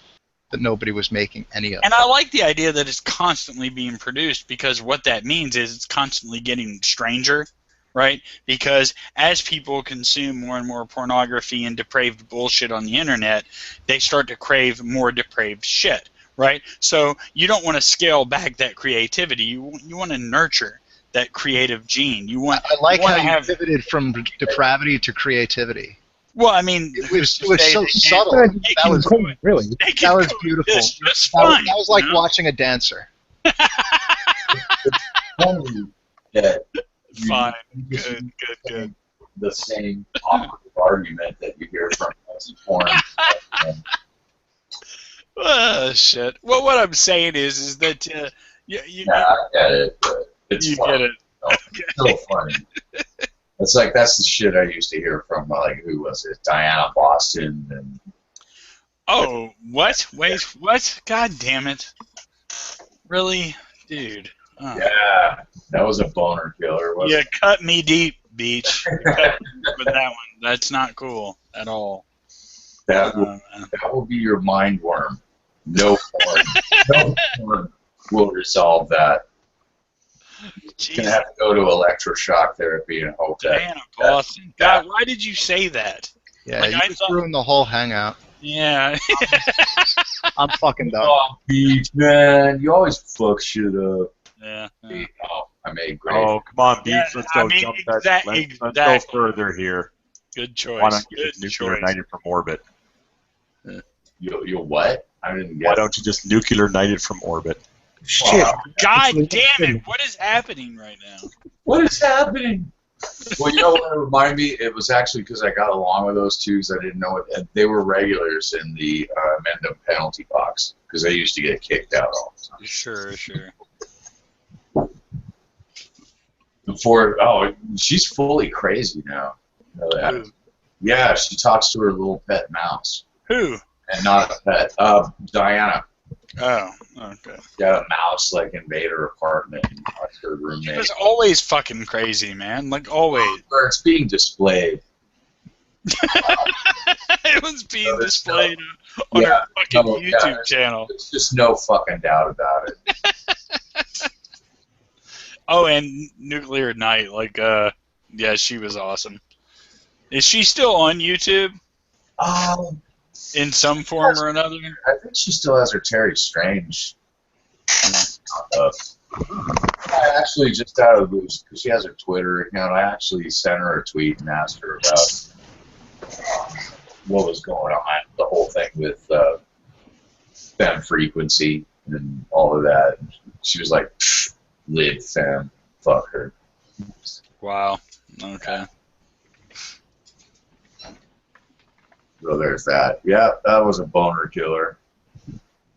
that nobody was making any of. And I like the idea that it's constantly being produced, because what that means is it's constantly getting stranger, right? Because as people consume more and more pornography and depraved bullshit on the internet, they start to crave more depraved shit, right? So you don't want to scale back that creativity. You want to nurture that creative gene. I like how you pivoted from depravity to creativity. Well, I mean, it was so subtle. That was That was beautiful. That was like watching a dancer. Fine. Good. The same awkward argument that you hear from porn. Shit. Well, what I'm saying is that I get it, but it's get it. It's so funny. It's like that's the shit I used to hear from like who was it? Diana Boston and. Oh, what? Wait, what? God damn it! Really, dude? Oh. Yeah, that was a boner killer. Wasn't it? Cut me deep, Beach. You cut me deep with that one. That's not cool at all. That will be your mind worm. No porn. No porn will resolve that. Jeez. You're gonna have to go to electroshock therapy and hope that. Diana Boston. God, why did you say that? Yeah, like, you just ruined the whole hangout. Yeah. I'm fucking done. Oh, Beach, man, you always fuck shit up. Yeah. Oh, I made great. Oh, come on, Beach. Let's go jump that. Let's go further here. Good choice. Why don't you just nuclear knight it from orbit? You what? I didn't get. Why don't you just nuclear knight it from orbit? Shit. God damn it! What is happening right now? What is happening? Well, you know what it reminded me? It was actually because I got along with those two, because I didn't know it. They were regulars in the Mendham penalty box, because they used to get kicked out all the time. Sure. She's fully crazy now. You know that? Yeah, she talks to her little pet mouse. Who? And not a pet. Diana. Oh, okay. Yeah, a mouse like invade her apartment and touch her roommate. She was always fucking crazy, man. Like always. Where it's being displayed. It was being displayed on her fucking YouTube channel. There's just no fucking doubt about it. Oh, and Nuclear Knight, yeah, she was awesome. Is she still on YouTube? In some form or another? I think she still has her Terry Strange. I actually, just out of boost, because she has her Twitter account, I actually sent her a tweet and asked her about what was going on, the whole thing with femme frequency and all of that. And she was like, lid femme, fuck her. Wow. Okay. So there's that. Yeah, that was a boner killer.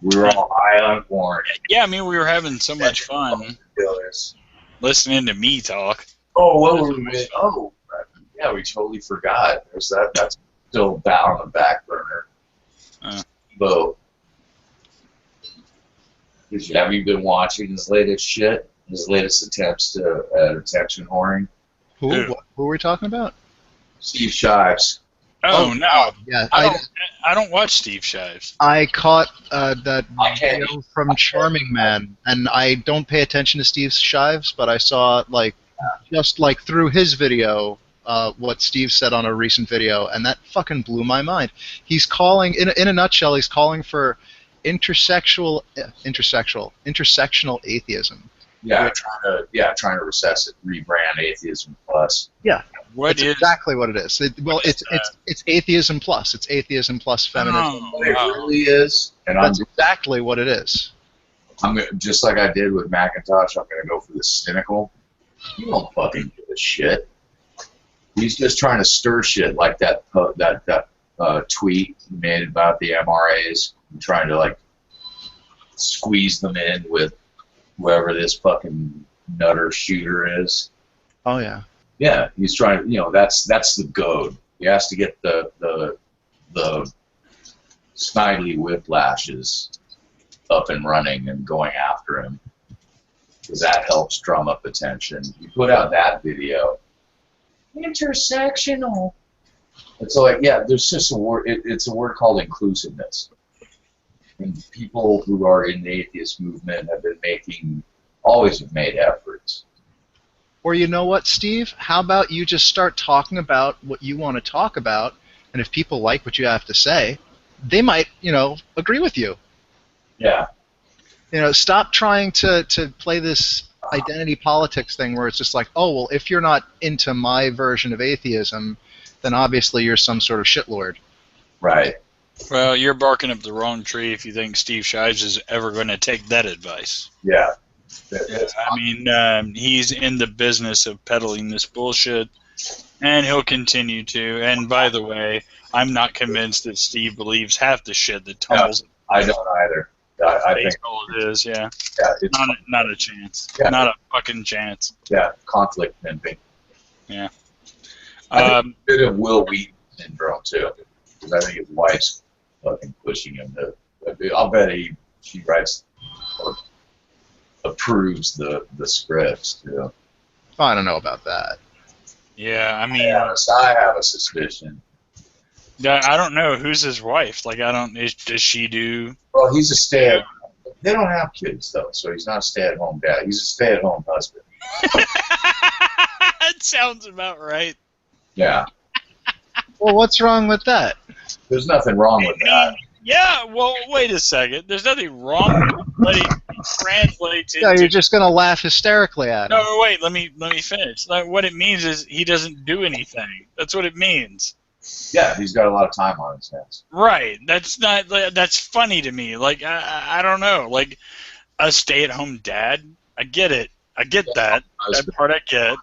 We were all high on porn. Yeah, I mean, we were having so much fun listening to me talk. Oh, what were we with? Oh, yeah, we totally forgot. There's that. That's still down on the back burner. Bo, have you been watching his latest shit? His latest attempts at attention whoring? Who are we talking about? Steve Shives. Oh no! Yeah, I don't watch Steve Shives. I caught that video from Charming Man, and I don't pay attention to Steve Shives, but I saw just through his video what Steve said on a recent video, and that fucking blew my mind. He's calling, in a nutshell, he's calling for intersectional atheism. Yeah, trying to recess it, rebrand Atheism Plus. Yeah. That's exactly what it is. It's Atheism Plus. It's Atheism Plus Feminism. It really is. And that's exactly what it is. I'm gonna, just like I did with Macintosh, I'm going to go for the cynical. You don't fucking give a shit. He's just trying to stir shit like that tweet he made about the MRAs, trying to like squeeze them in with whoever this fucking nutter shooter is. Oh yeah. Yeah, he's trying. You know, that's the goad. He has to get the snidely whiplashes up and running and going after him, because that helps drum up attention. You put out that video. Intersectional. It's like, yeah, there's just a word. It's a word called inclusiveness. And people who are in the atheist movement have been always have made efforts. Or you know what, Steve? How about you just start talking about what you want to talk about, and if people like what you have to say, they might, agree with you. Yeah. Stop trying to play this identity politics thing where it's just like, oh, well, if you're not into my version of atheism, then obviously you're some sort of shitlord. Right. Well, you're barking up the wrong tree if you think Steve Shives is ever going to take that advice. Yeah. Yeah, I mean, he's in the business of peddling this bullshit, and he'll continue to. And by the way, I'm not convinced that Steve believes half the shit that tumbles. No, I don't either. I think all it is, yeah. Yeah, it's not a chance. Yeah. Not a fucking chance. Yeah, conflict pimping. Yeah. I think a bit of Will Wheaton syndrome too, because I think his wife's fucking pushing him to. I'll bet she writes or approves the scripts too. I don't know about that. Yeah, I mean, I have a suspicion. I don't know who's his wife. Like, does she do? Well, he's a stay. They don't have kids though, so he's not a stay-at-home dad. He's a stay-at-home husband. That sounds about right. Yeah. Well, what's wrong with that? There's nothing wrong with that. Yeah, well, wait a second. There's nothing wrong with it. Translates into... Yeah, you're just going to laugh hysterically at him. No, wait, let me finish. Like, what it means is he doesn't do anything. That's what it means. Yeah, he's got a lot of time on his hands. Right. That's funny to me. Like, I don't know. Like, a stay-at-home dad, I get it. I get that. That part I get.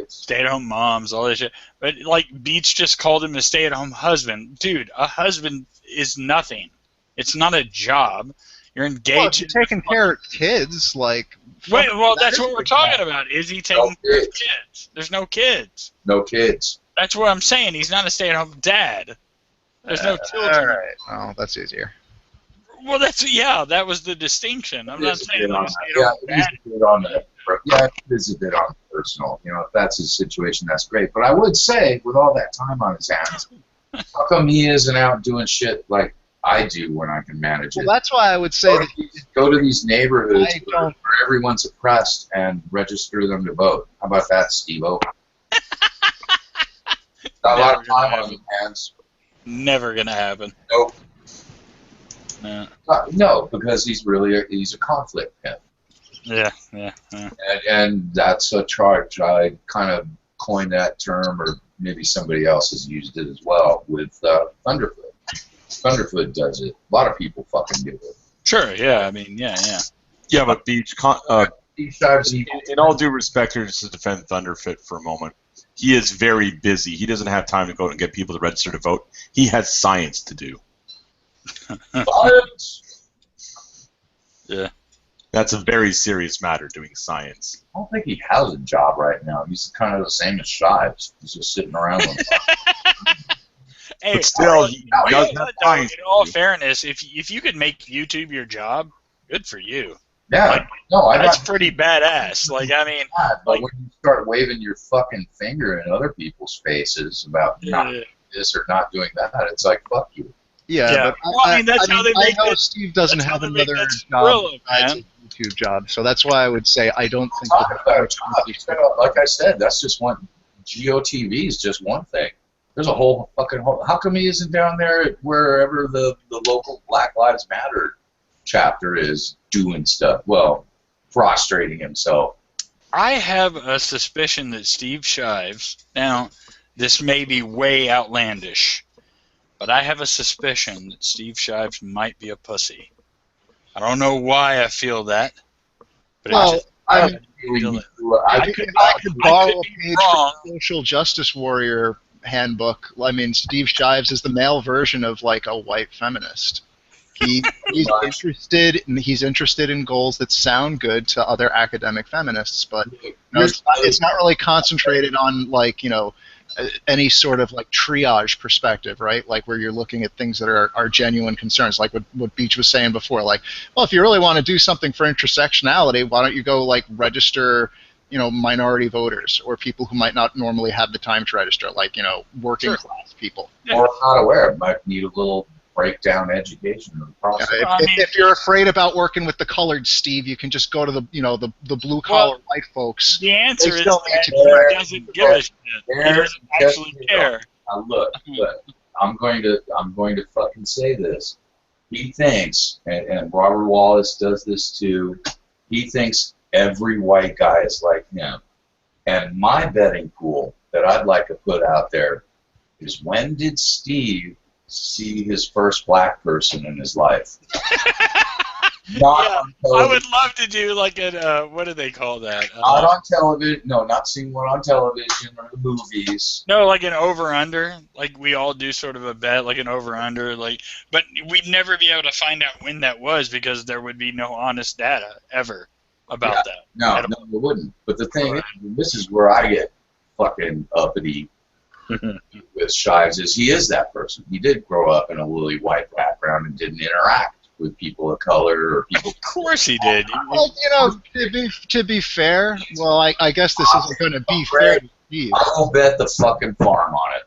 Stay-at-home moms, all that shit. But, like, Beach just called him a stay-at-home husband. Dude, a husband is nothing. It's not a job. You're engaged. Well, if you're taking care of kids, like... Wait, well, that's what we're talking about. Is he taking care of kids? There's no kids. No kids. That's what I'm saying. He's not a stay-at-home dad. There's no children. All right. Oh, that's easier. Well, that was the distinction. I'm not saying he's a yeah, stay-at-home dad. It is a bit on personal. If that's his situation, that's great. But I would say, with all that time on his hands, how come he isn't out doing shit like I do when I can manage it? Well, that's why I would say that go to these neighborhoods where everyone's oppressed and register them to vote. How about that, Steve-O? Got a lot of time on his hands. Never gonna happen. Nope. No. No, because he's a conflict pimp. Yeah. And that's a charge. I kind of coined that term, or maybe somebody else has used it as well, with Thunderfoot. Thunderfoot does it. A lot of people fucking do it. Sure, yeah, I mean, yeah. Yeah, but Beach, in all due respect here, just to defend Thunderfoot for a moment, he is very busy. He doesn't have time to go and get people to register to vote. He has science to do. Science! Yeah. That's a very serious matter, doing science. I don't think he has a job right now. He's kind of the same as Shives. He's just sitting around. Hey, but still, he does have science. In all fairness, if you could make YouTube your job, good for you. Yeah, that's pretty badass. Like, I mean, but when you start waving your fucking finger in other people's faces about not doing this or not doing that, it's like, fuck you. Yeah. But well, I mean, that's how they make I know Steve doesn't have another job besides a YouTube job, so that's why I would say I don't think like I said, that's just one. GOTV is just one thing. There's a whole fucking. How come he isn't down there wherever the local Black Lives Matter chapter is doing stuff? Well, prostrating himself. I have a suspicion that Steve Shives. Now, this may be way outlandish, but I have a suspicion that Steve Shives might be a pussy. I don't know why I feel that. But I could borrow a page from Social Justice Warrior handbook. I mean, Steve Shives is the male version of like a white feminist. He's interested in goals that sound good to other academic feminists, but it's not really concentrated on like any sort of like triage perspective, right? Like where you're looking at things that are genuine concerns, like what Beach was saying before. Like, well, if you really want to do something for intersectionality, why don't you go like register, minority voters or people who might not normally have the time to register, like working class people. Or not aware, might need a little breakdown education of the process. If you're afraid about working with the colored, Steve, you can just go to the blue collar white folks. The answer is that he doesn't give a shit. He doesn't actually care. Look, I'm going to fucking say this. He thinks, and Robert Wallace does this too. He thinks every white guy is like him. And my betting pool that I'd like to put out there is, when did Steve see his first black person in his life? I would love to do like a what do they call that? Not on television. No, not seeing one on television or the movies. No, like an over/under. Like we all do sort of a bet, like an over/under. Like, but we'd never be able to find out when that was because there would be no honest data ever about that. No, it wouldn't. But the thing is, this is where I get fucking uppity with Shives, is he is that person. He did grow up in a woolly white background and didn't interact with people of color or people. Of course he did. Well, to be fair, well, I guess this isn't going to be fair to Steve. I'll bet the fucking farm on it.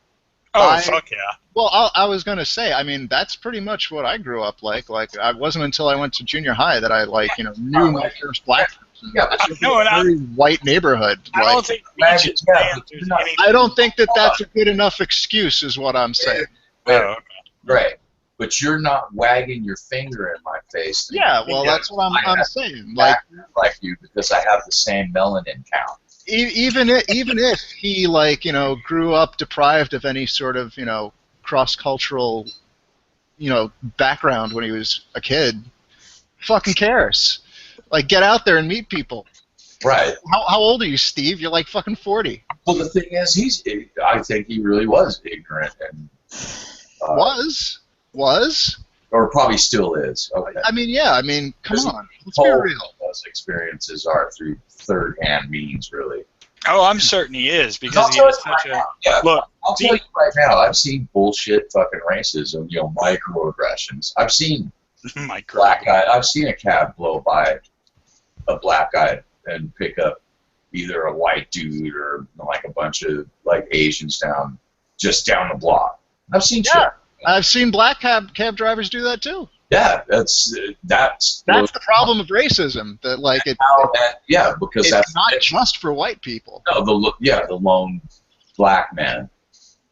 Oh, fuck yeah. Well, I was going to say, I mean, that's pretty much what I grew up like. Like, it wasn't until I went to junior high that I, knew my first black person. Yeah, very white neighborhood. I don't think I don't think that's a good enough excuse, is what I'm saying. Right. But you're not wagging your finger in my face. Yeah, well, that's what I'm saying. Like you, because I have the same melanin count. Even if he grew up deprived of any sort of cross-cultural background when he was a kid, fucking cares. Like, get out there and meet people. Right. How old are you, Steve? You're like fucking 40. Well, the thing is, I think he really was ignorant and was. Or probably still is. Okay. I mean, come on. Let's be real. Those experiences are through third-hand means, really. Oh, I'm certain he is, because he was such a... Look, I'll tell you right now, I've seen bullshit fucking racism, microaggressions. I've seen black guy. I've seen a cab blow by a black guy and pick up either a white dude or like a bunch of like Asians down the block. I've seen shit. I've seen black cab drivers do that too. Yeah, that's the problem of racism. That because it's not just for white people. No, the lone black man.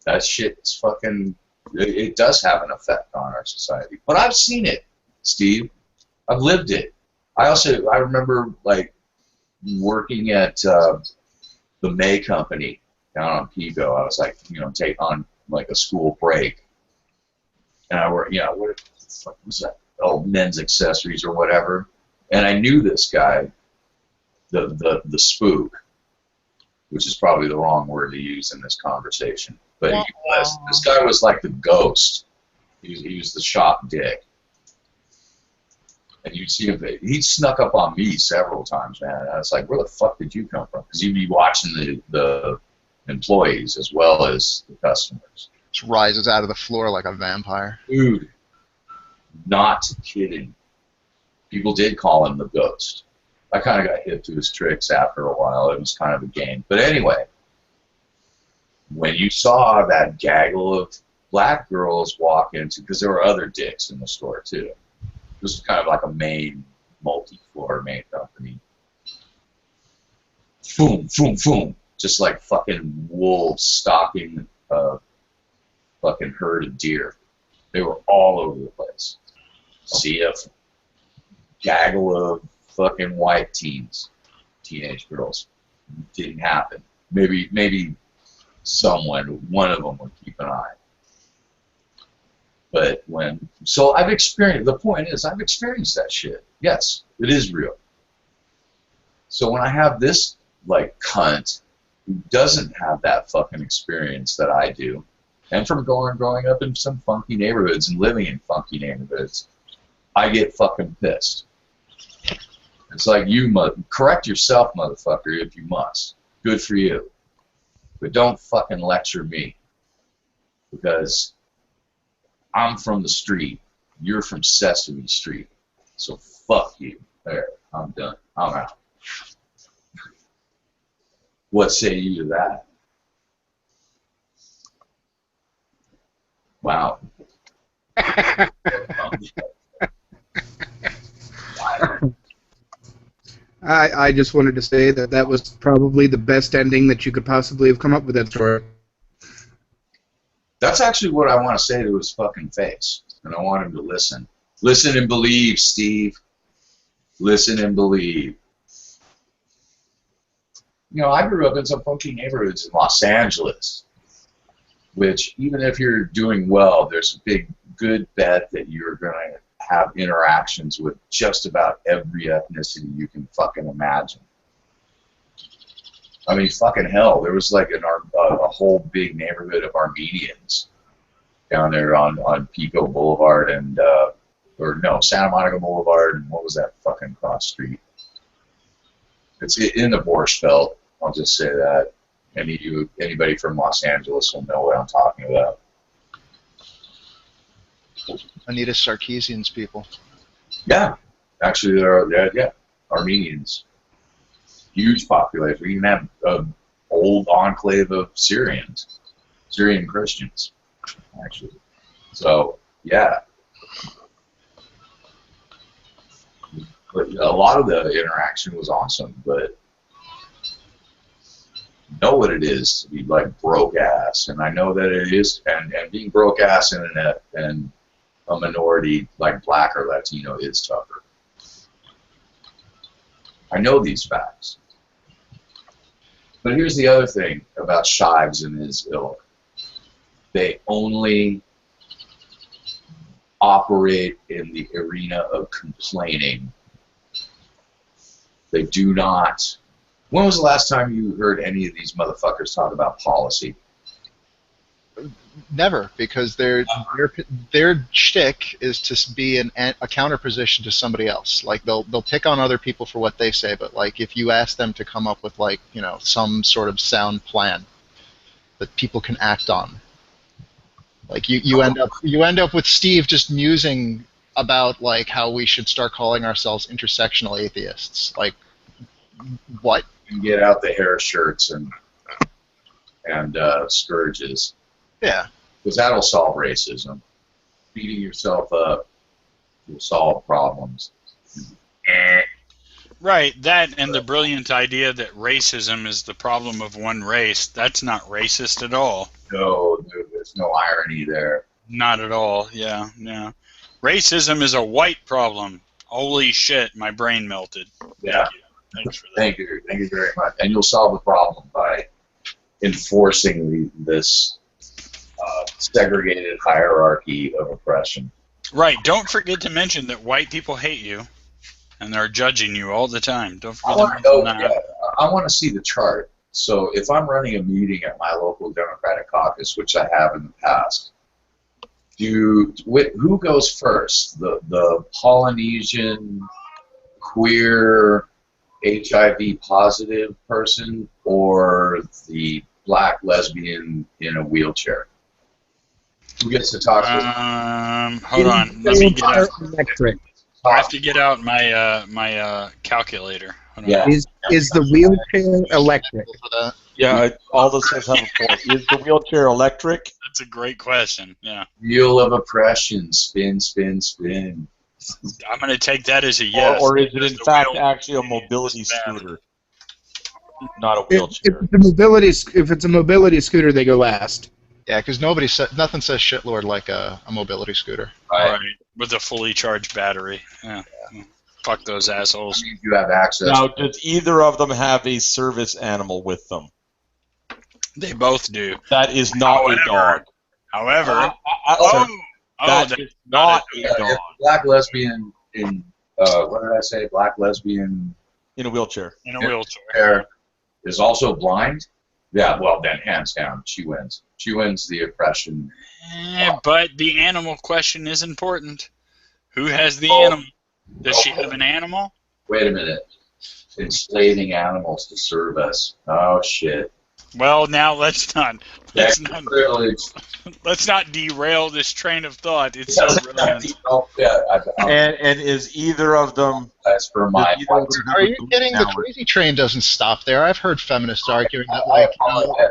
That shit's fucking. It does have an effect on our society. But I've seen it, Steve. I've lived it. I remember working at the May Company down on Pigo. I was take on a school break, and I worked. What the fuck was that? Oh, men's accessories or whatever. And I knew this guy, the spook, which is probably the wrong word to use in this conversation. But this guy was like the ghost. He was the shop dick. And you'd see him. He snuck up on me several times, man. And I was like, where the fuck did you come from? Because you'd be watching the employees as well as the customers. Just rises out of the floor like a vampire. Dude, not kidding. People did call him the ghost. I kind of got hip to his tricks after a while. It was kind of a game. But anyway, when you saw that gaggle of black girls walk into, because there were other dicks in the store too. This was kind of like a main, multi-floor main company. Boom, boom, boom. Just like fucking wolves stalking a fucking herd of deer. They were all over the place. See a gaggle of fucking white teenage girls. Didn't happen. Maybe one of them would keep an eye. But I've experienced, the point is, I've experienced that shit. Yes, it is real. So when I have this, cunt who doesn't have that fucking experience that I do, and from growing up in some funky neighborhoods and living in funky neighborhoods, I get fucking pissed. It's like, correct yourself, motherfucker, if you must. Good for you. But don't fucking lecture me. Because I'm from the street. You're from Sesame Street. So fuck you. There, I'm done. I'm out. What say you to that? Wow. I just wanted to say that that was probably the best ending that you could possibly have come up with that story. That's actually what I want to say to his fucking face. And I want him to listen. Listen and believe, Steve. Listen and believe. You know, I grew up in some funky neighborhoods in Los Angeles, which even if you're doing well, there's a big good bet that you're going to have interactions with just about every ethnicity you can fucking imagine. I mean, fucking hell, there was like a whole big neighborhood of Armenians down there on Pico Boulevard and, Santa Monica Boulevard, and what was that fucking cross street? It's in the Borscht Belt, I'll just say that. Anybody from Los Angeles will know what I'm talking about. Anita Sarkeesian's people. Yeah, actually, they're Armenians. Huge population. We even have an old enclave of Syrian Christians, actually. So, yeah. But a lot of the interaction was awesome, but know what it is to be like broke ass, and I know that it is, and being broke ass in a minority like Black or Latino is tougher. I know these facts. But here's the other thing about Shives and his ilk. They only operate in the arena of complaining. They do not. When was the last time you heard any of these motherfuckers talk about policy? Never, because their shtick is to be a counterposition to somebody else. Like they'll pick on other people for what they say, but like if you ask them to come up with like some sort of sound plan that people can act on, like you end up with Steve just musing about like how we should start calling ourselves intersectional atheists. Like what? And get out the hair shirts and scourges. Yeah. Because that'll solve racism. Beating yourself up will solve problems. Right, that and the brilliant idea that racism is the problem of one race, that's not racist at all. No, there's no irony there. Not at all, yeah. Racism is a white problem. Holy shit, my brain melted. Yeah. Thanks for that. Thank you very much. And you'll solve the problem by enforcing this segregated hierarchy of oppression. Right. Don't forget to mention that white people hate you, and they're judging you all the time. Don't forget to mention that. I want to see the chart. So if I'm running a meeting at my local Democratic caucus, which I have in the past, who goes first? The Polynesian queer HIV positive person or the Black lesbian in a wheelchair? Who gets to talk to hold on. Let me get out. Electric. I have to get out my my calculator. Yeah. Is the wheelchair electric? Yeah, all this says have a point. Is the wheelchair electric? That's a great question. Yeah. Wheel of oppression, spin, spin, spin. I'm going to take that as a yes. Or is it in fact actually a mobility scooter? Not a wheelchair. If it's a mobility scooter, they go last. Yeah, because nothing says shitlord like a mobility scooter. Right. With a fully charged battery. Yeah. Fuck those assholes. I mean, you have access. Now, does either of them have a service animal with them? They both do. That is not a dog. However, that is not a dog. Black lesbian in what did I say? Black lesbian in a wheelchair. In a wheelchair. Is also blind. Yeah, well then, hands down, she wins. She wins the oppression. But the animal question is important. Who has the Oh. animal? Does she have an animal? Wait a minute. Enslaving animals to serve us. Oh shit. Well, now let's not Privilege. let's not derail this train of thought. It's so brilliant. Oh, yeah, And is either of them? that's for my. Are you kidding? The crazy train doesn't stop there. I've heard feminists arguing that, I like,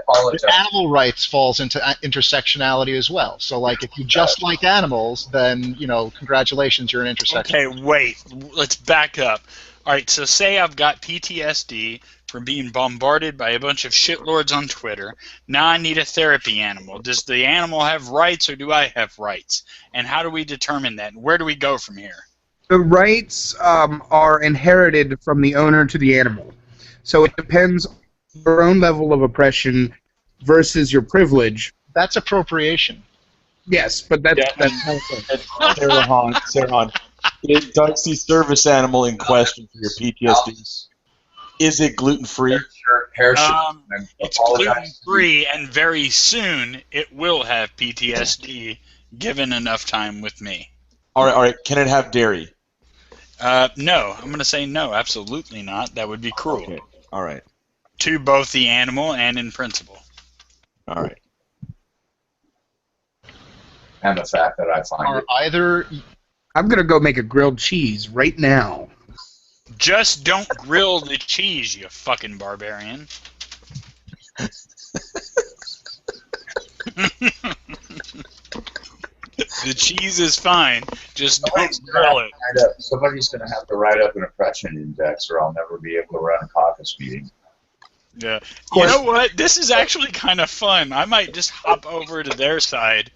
apologize. animal rights falls into intersectionality as well. So, like, if you just like animals, then, congratulations, you're an intersection. Okay, wait. Let's back up. All right, so say I've got PTSD from being bombarded by a bunch of shitlords on Twitter. Now I need a therapy animal. Does the animal have rights or do I have rights? And how do we determine that? And where do we go from here? The rights are inherited from the owner to the animal. So it depends on your own level of oppression versus your privilege. That's appropriation. Yes, but that's Sarah Hahn, does the service animal in question for your PTSD? Is it gluten-free? It's gluten-free, and very soon it will have PTSD, given enough time with me. All right. Can it have dairy? No. I'm going to say no, absolutely not. That would be cruel. Okay. All right. To both the animal and in principle. All right. And the fact that I find it. Either... I'm going to go make a grilled cheese right now. Just don't grill the cheese, you fucking barbarian. The cheese is fine. Just don't grill it. Somebody's going to have to write up an oppression index, or I'll never be able to run a caucus meeting. Yeah. You know what? This is actually kind of fun. I might just hop over to their side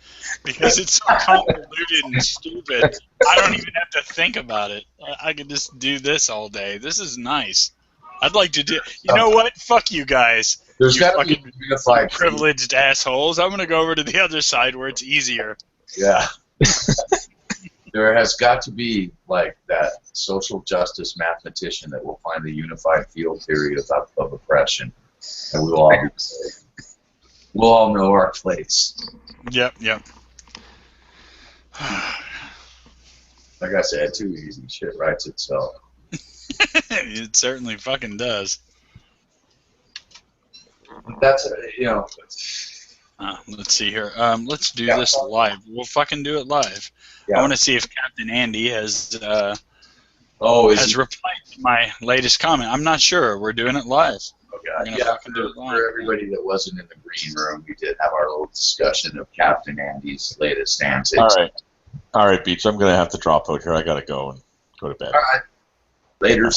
because it's so convoluted and stupid. I don't even have to think about it. I could just do this all day. This is nice. I'd like to do. You know what? Fuck you guys. There's You got to be fucking unified. privileged assholes. I'm gonna go over to the other side where it's easier. Yeah. There has got to be like that social justice mathematician that will find the unified field theory of oppression, and we will all be safe. We'll all know our place. Yep. Like I said, too easy. Shit writes itself. It certainly fucking does. That's Let's see here. Let's do this live. We'll fucking do it live. Yeah. I want to see if Captain Andy has replied to my latest comment. I'm not sure. We're doing it live. Okay. Yeah, for everybody that wasn't in the green room, we did have our little discussion of Captain Andy's latest antics. All right, Beach. I'm gonna have to drop out here. I gotta go and go to bed. All right. Later.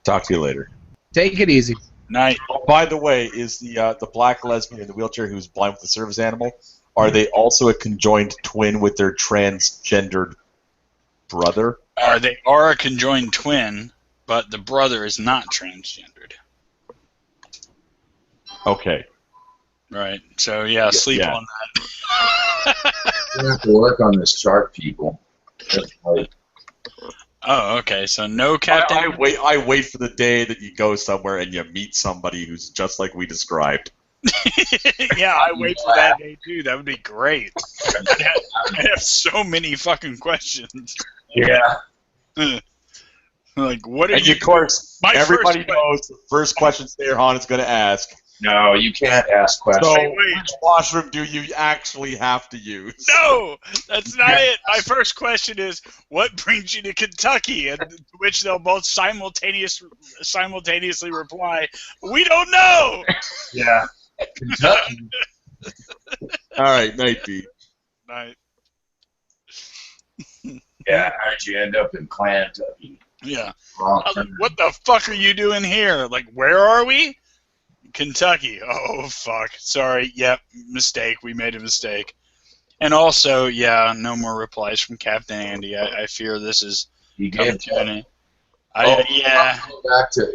Talk to you later. Take it easy. Night. Oh, by the way, is the black lesbian in the wheelchair who's blind with the service animal? Are they also a conjoined twin with their transgendered brother? They are a conjoined twin, but the brother is not transgendered. Okay. Right. So yeah, sleep on that. We have to work on this chart, people. Oh, okay. So no Captain. I wait for the day that you go somewhere and you meet somebody who's just like we described. Yeah, I wait for that day too. That would be great. I have so many fucking questions. Yeah. Like, what are and you? Of course, everybody first knows the first question Sayerhan is going to ask. No, you can't ask questions. So, wait. which washroom do you actually have to use? No, that's not it. My first question is, what brings you to Kentucky? And to which they'll both simultaneously reply, we don't know. Yeah. Kentucky. All right, night, B. Night. Yeah, how'd you end up in Clantucky? Yeah. What the fuck are you doing here? Like, where are we? Kentucky. Oh, fuck. Sorry. Yep. Mistake. We made a mistake. And also, yeah, no more replies from Captain Andy. I fear this is coming to an end. Yeah.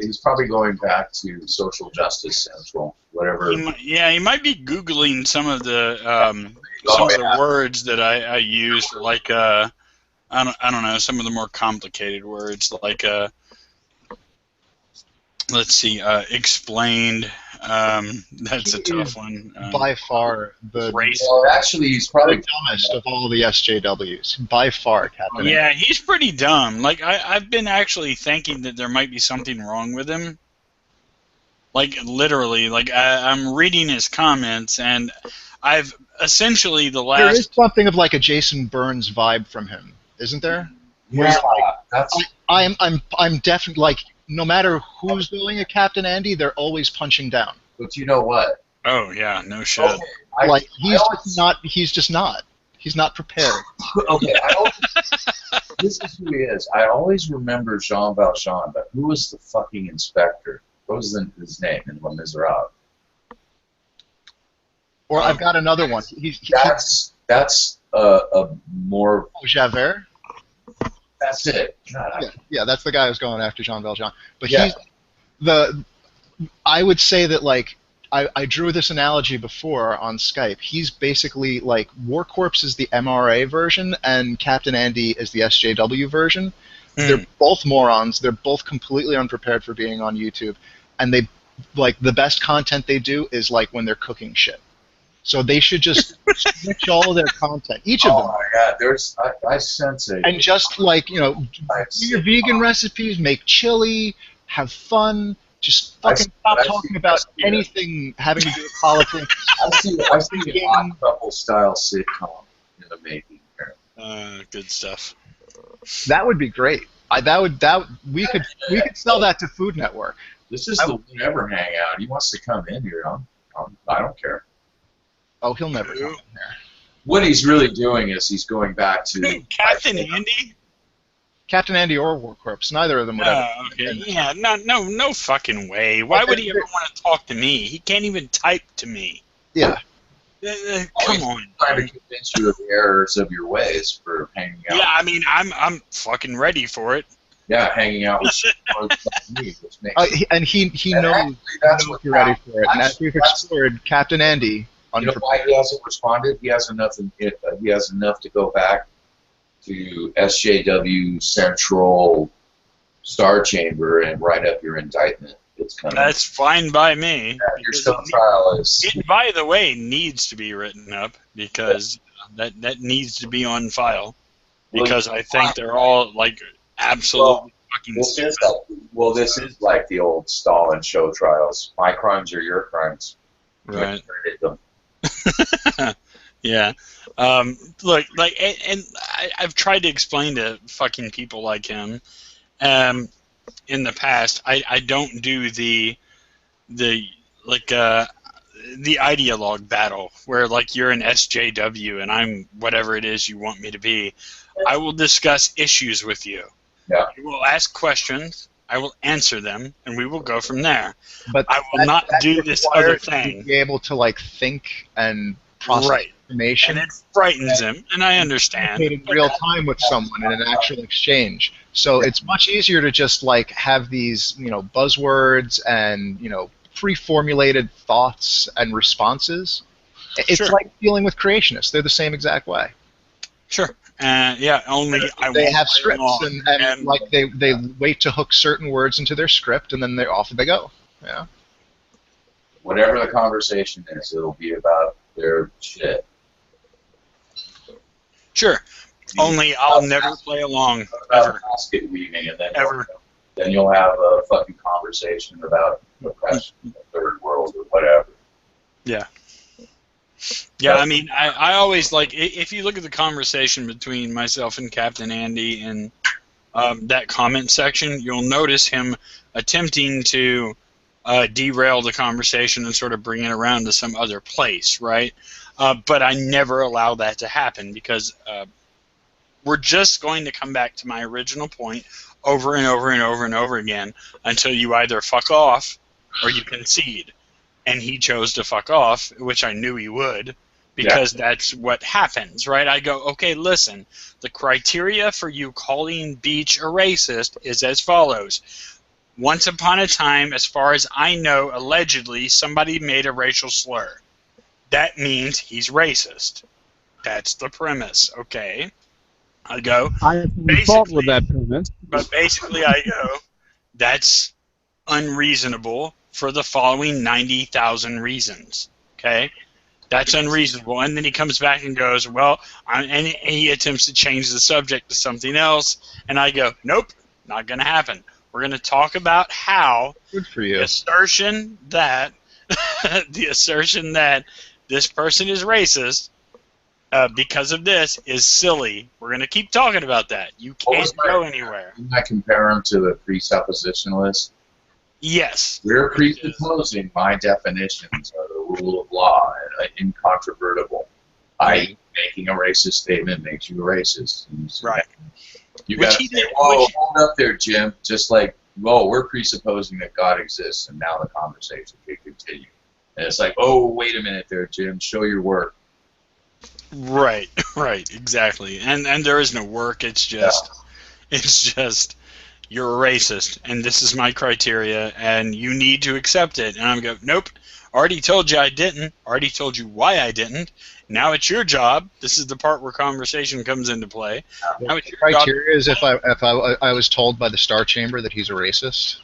He's probably going back to Social Justice Central, whatever. He might be Googling some of the words that I use, like, I don't know, some of the more complicated words, like, let's see, explained, That's a He tough is one. by far the Race. Well, actually, he's probably dumbest of all the SJWs. By far, Captain. Yeah, he's pretty dumb. Like, I've been actually thinking that there might be something wrong with him. Like, literally. Like, I'm reading his comments, and I've essentially the There is last... something of like a Jason Bourne vibe from him, isn't there? Yeah, that's I'm definitely like, no matter who's doing a Captain Andy, they're always punching down. but you know what? Oh, yeah, no shit. Like he's just not. He's not prepared. Okay, this is who he is. I always remember Jean Valjean, but who was the fucking inspector? What was his name in Les Miserables? Or I've got another one. That's a more. Oh, Javert. That's it. God, Yeah, that's the guy who's going after Jean Valjean. But Yeah. he's I would say that like I drew this analogy before on Skype. He's basically like War Corps is the MRA version and Captain Andy is the SJW version. They're both morons. They're both completely unprepared for being on YouTube, and they like the best content they do is like when they're cooking shit. So they should just switch all of their content, each of them. Oh my God, I sense it. And just like, do your vegan recipes, make chili, have fun, just fucking stop talking about anything having to do with politics. I see a Odd Couple style sitcom in the making here. Good stuff. That would be great. We could sell that to Food Network. This is the Whenever Hangout. He wants to come in here. I don't care. Oh, he'll never come in there. What he's really doing is he's going back to Captain Andy? Captain Andy or War Corps, neither of them would ever. Okay. Yeah, no fucking way. Why would he ever want to talk to me? He can't even type to me. Yeah. Come on. Trying to convince you of the errors of your ways for hanging out. Yeah, I mean, I'm fucking ready for it. Yeah, hanging out with me, which makes And he knows that's you're ready for it. And as we've explored, Captain Andy, you know why he hasn't responded? He has enough. He has enough to go back to SJW Central Star Chamber and write up your indictment. It's coming. That's fine by me. Yeah, your sub trial is. It, by the way, needs to be written up because that needs to be on file because I think they're all like absolutely fucking stupid. This is like the old Stalin show trials. My crimes are your crimes. Right. Them. Yeah. Look, like, and I've tried to explain to fucking people like him, in the past. I don't do the ideologue battle where like you're an SJW and I'm whatever it is you want me to be. I will discuss issues with you. Yeah. You will ask questions. I will answer them, and we will go from there. But I will not do this other thing. To be able to like think and process information. And it frightens him, and I understand. In real time with someone in an actual exchange. So it's much easier to just like have these, buzzwords and, pre-formulated thoughts and responses. It's like dealing with creationists. They're the same exact way. Sure. Yeah, only they have scripts and like they wait to hook certain words into their script and then they're off they go. Yeah. Whatever the conversation is, it'll be about their shit. Sure. Only I'll never play along ever. Basket weaving, and then Ever. Then you'll have a fucking conversation about oppression in the third world or whatever. Yeah. Yeah, I mean, I always like, if you look at the conversation between myself and Captain Andy in that comment section, you'll notice him attempting to derail the conversation and sort of bring it around to some other place, right? But I never allow that to happen because we're just going to come back to my original point over and over and over and over again until you either fuck off or you concede. And he chose to fuck off, which I knew he would, because that's what happens, right? I go, okay, listen, the criteria for you calling Beach a racist is as follows. Once upon a time, as far as I know, allegedly, somebody made a racial slur. That means he's racist. That's the premise, okay? I go, I have no fault with that premise. but basically I go, that's unreasonable for the following 90,000 reasons. Okay? That's unreasonable. And then he comes back and goes, well, and he attempts to change the subject to something else. And I go, nope, not going to happen. We're going to talk about how Good for you. the assertion that this person is racist because of this is silly. We're going to keep talking about that. You can't go anywhere. Didn't I compare him to the presuppositionalist? Yes. We're presupposing my definitions of the rule of law and incontrovertible. Making a racist statement makes you a racist. Right. You got to say, whoa, hold up there, Jim. Just like, whoa, we're presupposing that God exists, and now the conversation can continue. And it's like, oh, wait a minute there, Jim. Show your work. Right, exactly. And there is no work. It's just you're a racist, and this is my criteria, and you need to accept it. And I'm going, nope. Already told you I didn't. Already told you why I didn't. Now it's your job. This is the part where conversation comes into play. Now it's The your job. criteria is if I was told by the Star Chamber that he's a racist.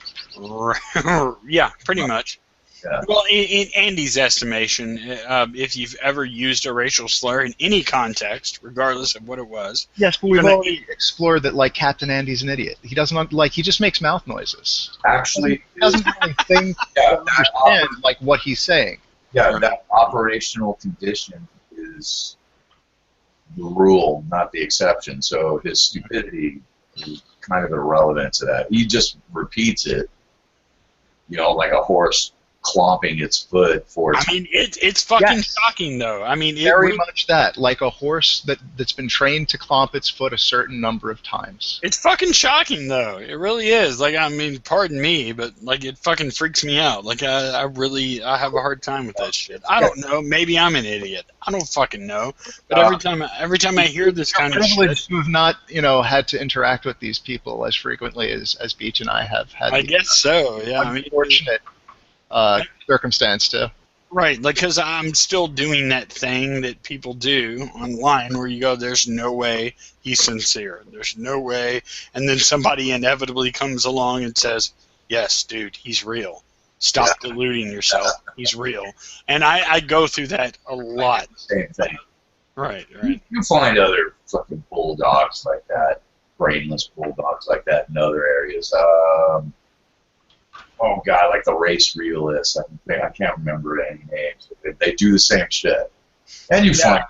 Yeah, pretty much. Yeah. Well, in Andy's estimation, if you've ever used a racial slur in any context, regardless of what it was. Yes, but we've already explored that, like, Captain Andy's an idiot. He doesn't, like, he just makes mouth noises. Actually, He doesn't really think or understand, like, what he's saying. yeah, that operational condition is the rule, not the exception. So his stupidity is kind of irrelevant to that. He just repeats it, like a horse clomping its foot for its... I mean, it's fucking shocking, though. I mean, Very much that, like a horse that's been trained to clomp its foot a certain number of times. It's fucking shocking, though. It really is. Like, I mean, pardon me, but, like, it fucking freaks me out. Like, I have a hard time with that shit. I don't know. Maybe I'm an idiot. I don't fucking know. But every time I hear this kind of shit... You have not, had to interact with these people as frequently as Beach and I have had. I guess so, yeah. Unfortunate circumstance, too. Right, like, because I'm still doing that thing that people do online where you go, there's no way he's sincere. There's no way. And then somebody inevitably comes along and says, yes, dude, he's real. Stop deluding yourself. He's real. And I go through that a lot. Same thing. Right. You find other fucking bulldogs like that, brainless bulldogs like that in other areas. Oh god, like the race realists. I can't remember any names. They do the same shit. And you find,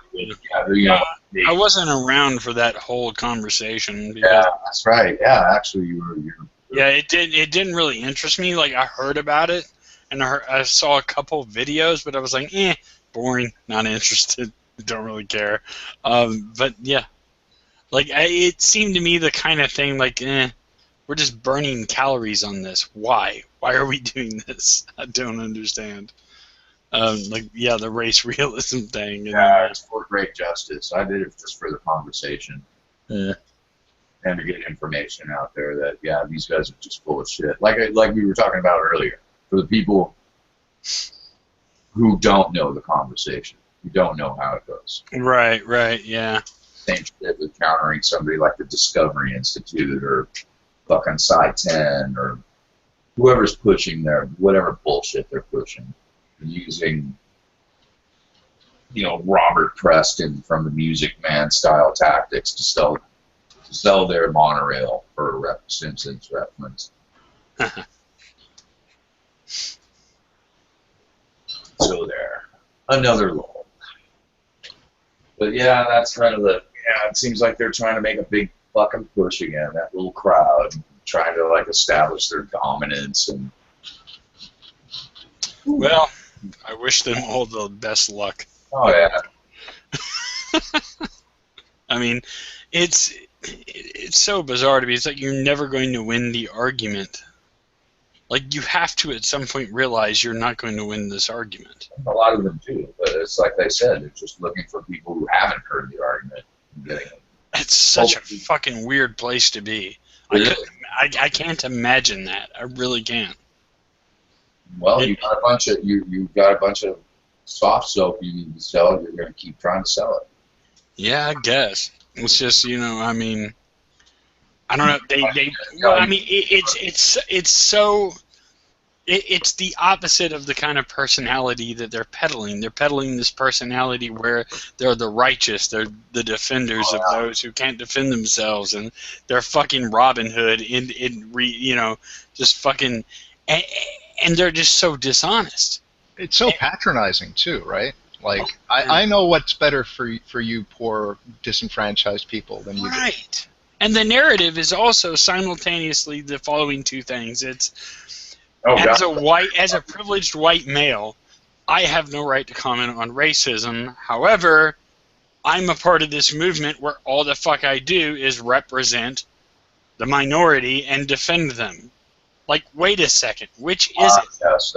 I wasn't around for that whole conversation. Yeah, that's right. Yeah, actually, you were. Yeah, it didn't really interest me. Like, I heard about it, and I saw a couple of videos, but I was like, boring, not interested, don't really care. But yeah, like it seemed to me the kind of thing like, we're just burning calories on this. Why? Why are we doing this? I don't understand. The race realism thing. Yeah, it's for great justice. I did it just for the conversation. Yeah. And to get information out there that, these guys are just full of shit. Like we were talking about earlier. For the people who don't know the conversation, who don't know how it goes. Right, yeah. Same shit with countering somebody like the Discovery Institute or fucking Side 10 or whoever's pushing their whatever bullshit they're pushing, using Robert Preston from the Music Man style tactics to sell their monorail for a Simpsons reference. So there, another lull. But yeah, that's kind of it seems like they're trying to make a big fucking push again, that little crowd, trying to establish their dominance. And well, I wish them all the best luck. Oh yeah. I mean, it's so bizarre to me. It's like you're never going to win the argument. Like, you have to at some point realize you're not going to win this argument. A lot of them do, but it's like they said, they're just looking for people who haven't heard the argument and getting it. It's such a fucking weird place to be. I can't imagine that. I really can't. Well, you got a bunch of soft soap you need to sell. You're going to keep trying to sell it. Yeah, I guess it's just I mean, I don't know. It's so it's the opposite of the kind of personality that they're peddling. They're peddling this personality where they're the righteous, they're the defenders of those who can't defend themselves, and they're fucking Robin Hood just fucking, and they're just so dishonest. It's so patronizing too, right? Like, I know what's better for you poor disenfranchised people than you do. Right. And the narrative is also simultaneously the following two things. It's as a privileged white male, I have no right to comment on racism. However, I'm a part of this movement where all the fuck I do is represent the minority and defend them. Like, wait a second, which is it? Yes,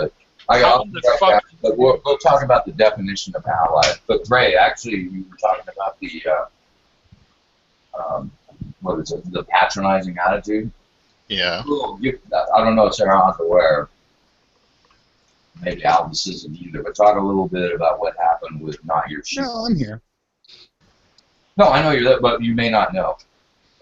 we'll talk about the definition of ally. But Ray, actually, you were talking about the what is it? The patronizing attitude. Yeah. Well, I don't know if Sarah's aware. Maybe Albus isn't either. But talk a little bit about what happened with Not Your Shield. No, I'm here. No, I know you're there, but you may not know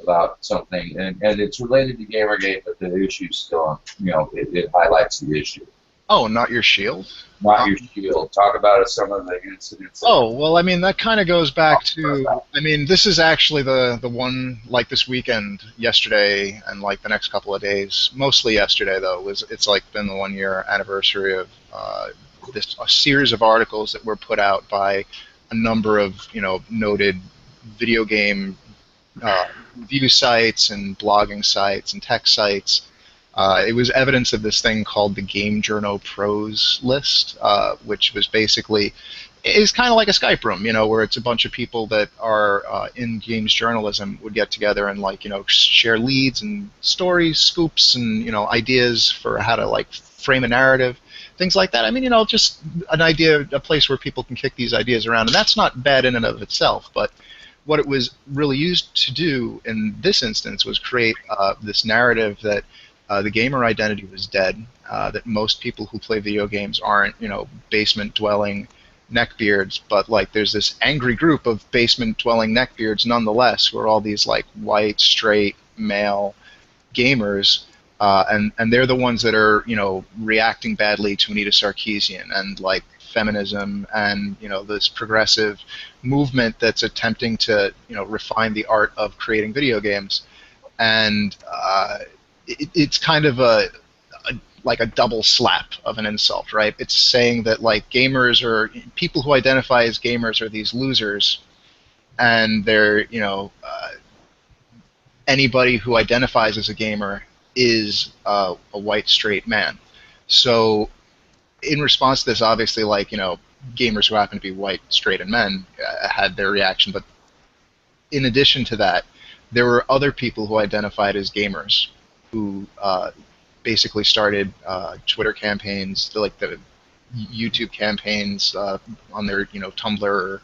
about something, and it's related to Gamergate, but the issue still, it highlights the issue. Oh, Not Your Shield? Not Your Shield. Talk about some of the incidents. Oh, well, I mean, that kind of goes back to, I mean, this is actually the one, like this weekend, yesterday, and like the next couple of days, mostly yesterday, though, it's like been the 1 year anniversary of a series of articles that were put out by a number of, noted video game review sites and blogging sites and tech sites. It was evidence of this thing called the Game Journo Pros list, which was basically is kind of like a Skype room, where it's a bunch of people that are in games journalism would get together and share leads and stories, scoops, and ideas for how to frame a narrative, things like that. I mean, just an idea, a place where people can kick these ideas around, and that's not bad in and of itself, but what it was really used to do in this instance was create this narrative that the gamer identity was dead, that most people who play video games aren't, basement-dwelling neckbeards, but there's this angry group of basement-dwelling neckbeards nonetheless, who are all these white, straight, male gamers, and they're the ones that are, reacting badly to Anita Sarkeesian and feminism and this progressive movement that's attempting to refine the art of creating video games, and it's kind of a double slap of an insult, right? It's saying that gamers or people who identify as gamers are these losers, and they're anybody who identifies as a gamer is a white straight man. So in response to this, obviously, gamers who happen to be white, straight, and men had their reaction. But in addition to that, there were other people who identified as gamers who basically started Twitter campaigns, the YouTube campaigns on their Tumblr or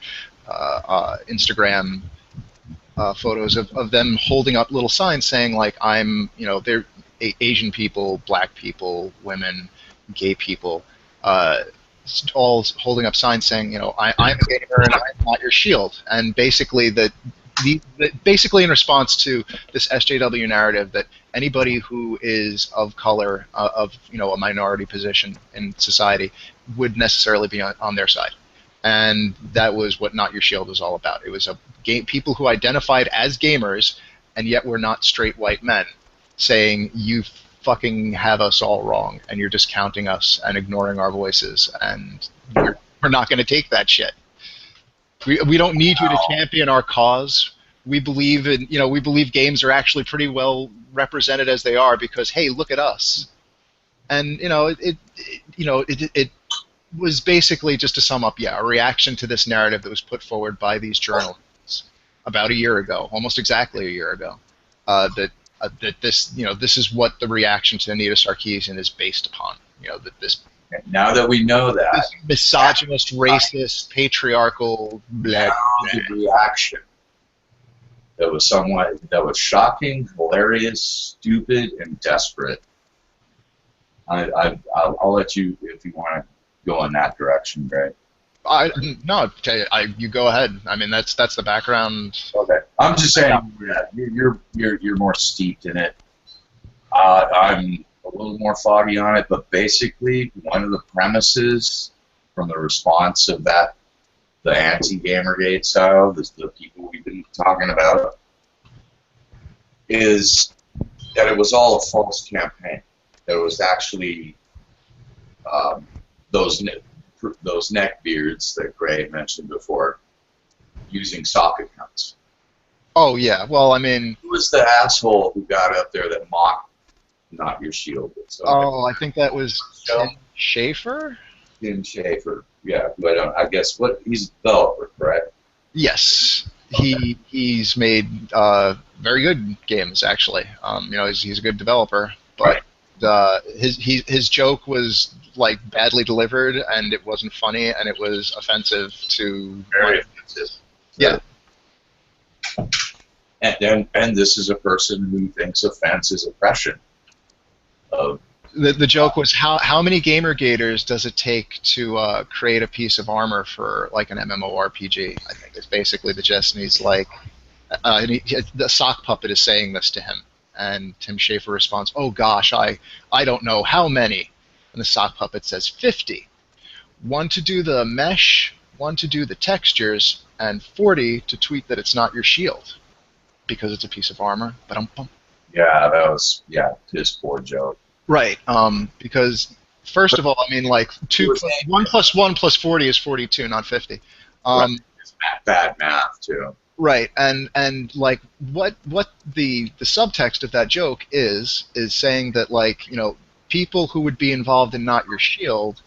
Instagram photos of them holding up little signs saying I'm they're Asian people, black people, women, gay people. All holding up signs saying, I'm a gamer and I'm not your shield, and basically basically in response to this SJW narrative that anybody who is of color, of a minority position in society, would necessarily be on their side, and that was what Not Your Shield was all about. It was people who identified as gamers and yet were not straight white men, saying you fucking have us all wrong, and you're discounting us and ignoring our voices, and we're not going to take that shit. We don't need you to champion our cause. We believe in we believe games are actually pretty well represented as they are because hey, look at us. And it was basically, just to sum up, a reaction to this narrative that was put forward by these journalists about a year ago, almost exactly a year ago, that this is what the reaction to Anita Sarkeesian is based upon. That this. Now that we know that, this misogynist, racist, patriarchal reaction that was shocking, hilarious, stupid, and desperate. I'll let you, if you want to go in that direction, Greg. You go ahead. I mean, that's the background. Okay, I'm just saying you're more steeped in it. I'm a little more foggy on it, but basically one of the premises from the response of that, the anti-Gamergate style, the people we've been talking about, is that it was all a false campaign. That it was actually those neckbeards that Gray mentioned before using sock accounts. Oh yeah, well I mean. Who was the asshole who got up there that mocked Not Your Shield? Oh, I think that was Tim Schafer? Tim Schafer, yeah. But I guess he's a developer, correct? Yes. He's made very good games, actually. You know, he's a good developer, but his joke was like badly delivered, and it wasn't funny, and it was offensive to. Very offensive. Yeah. And this is a person who thinks offense is oppression. The joke was how many Gamergaters does it take to create a piece of armor for like an MMORPG? I think is basically the gist, and he's like, the sock puppet is saying this to him, and Tim Schafer responds, "Oh gosh, I don't know how many," and the sock puppet says 50. 1 to do the mesh, 1 to do the textures, and 40 to tweet that it's not your shield because it's a piece of armor. Yeah, that was his poor joke. Right, because first of all, I mean, like 1 plus 1 plus 40 is 42, not 50. It's bad math too. Right, and like what the subtext of that joke is saying that, like, you know, people who would be involved in Not Your Shield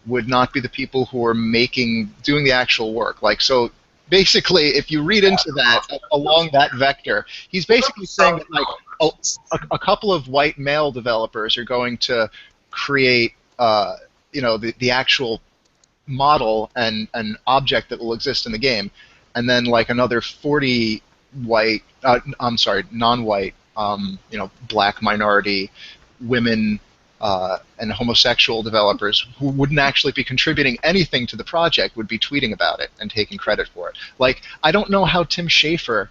would not be the people who are doing the actual work. Like, so basically, if you read into that along that vector, he's basically saying that, like, a couple of white male developers are going to create, you know, the actual model and an object that will exist in the game, and then like another 40 white, non-white, you know, black minority women and homosexual developers who wouldn't actually be contributing anything to the project would be tweeting about it and taking credit for it. Like, I don't know how Tim Schafer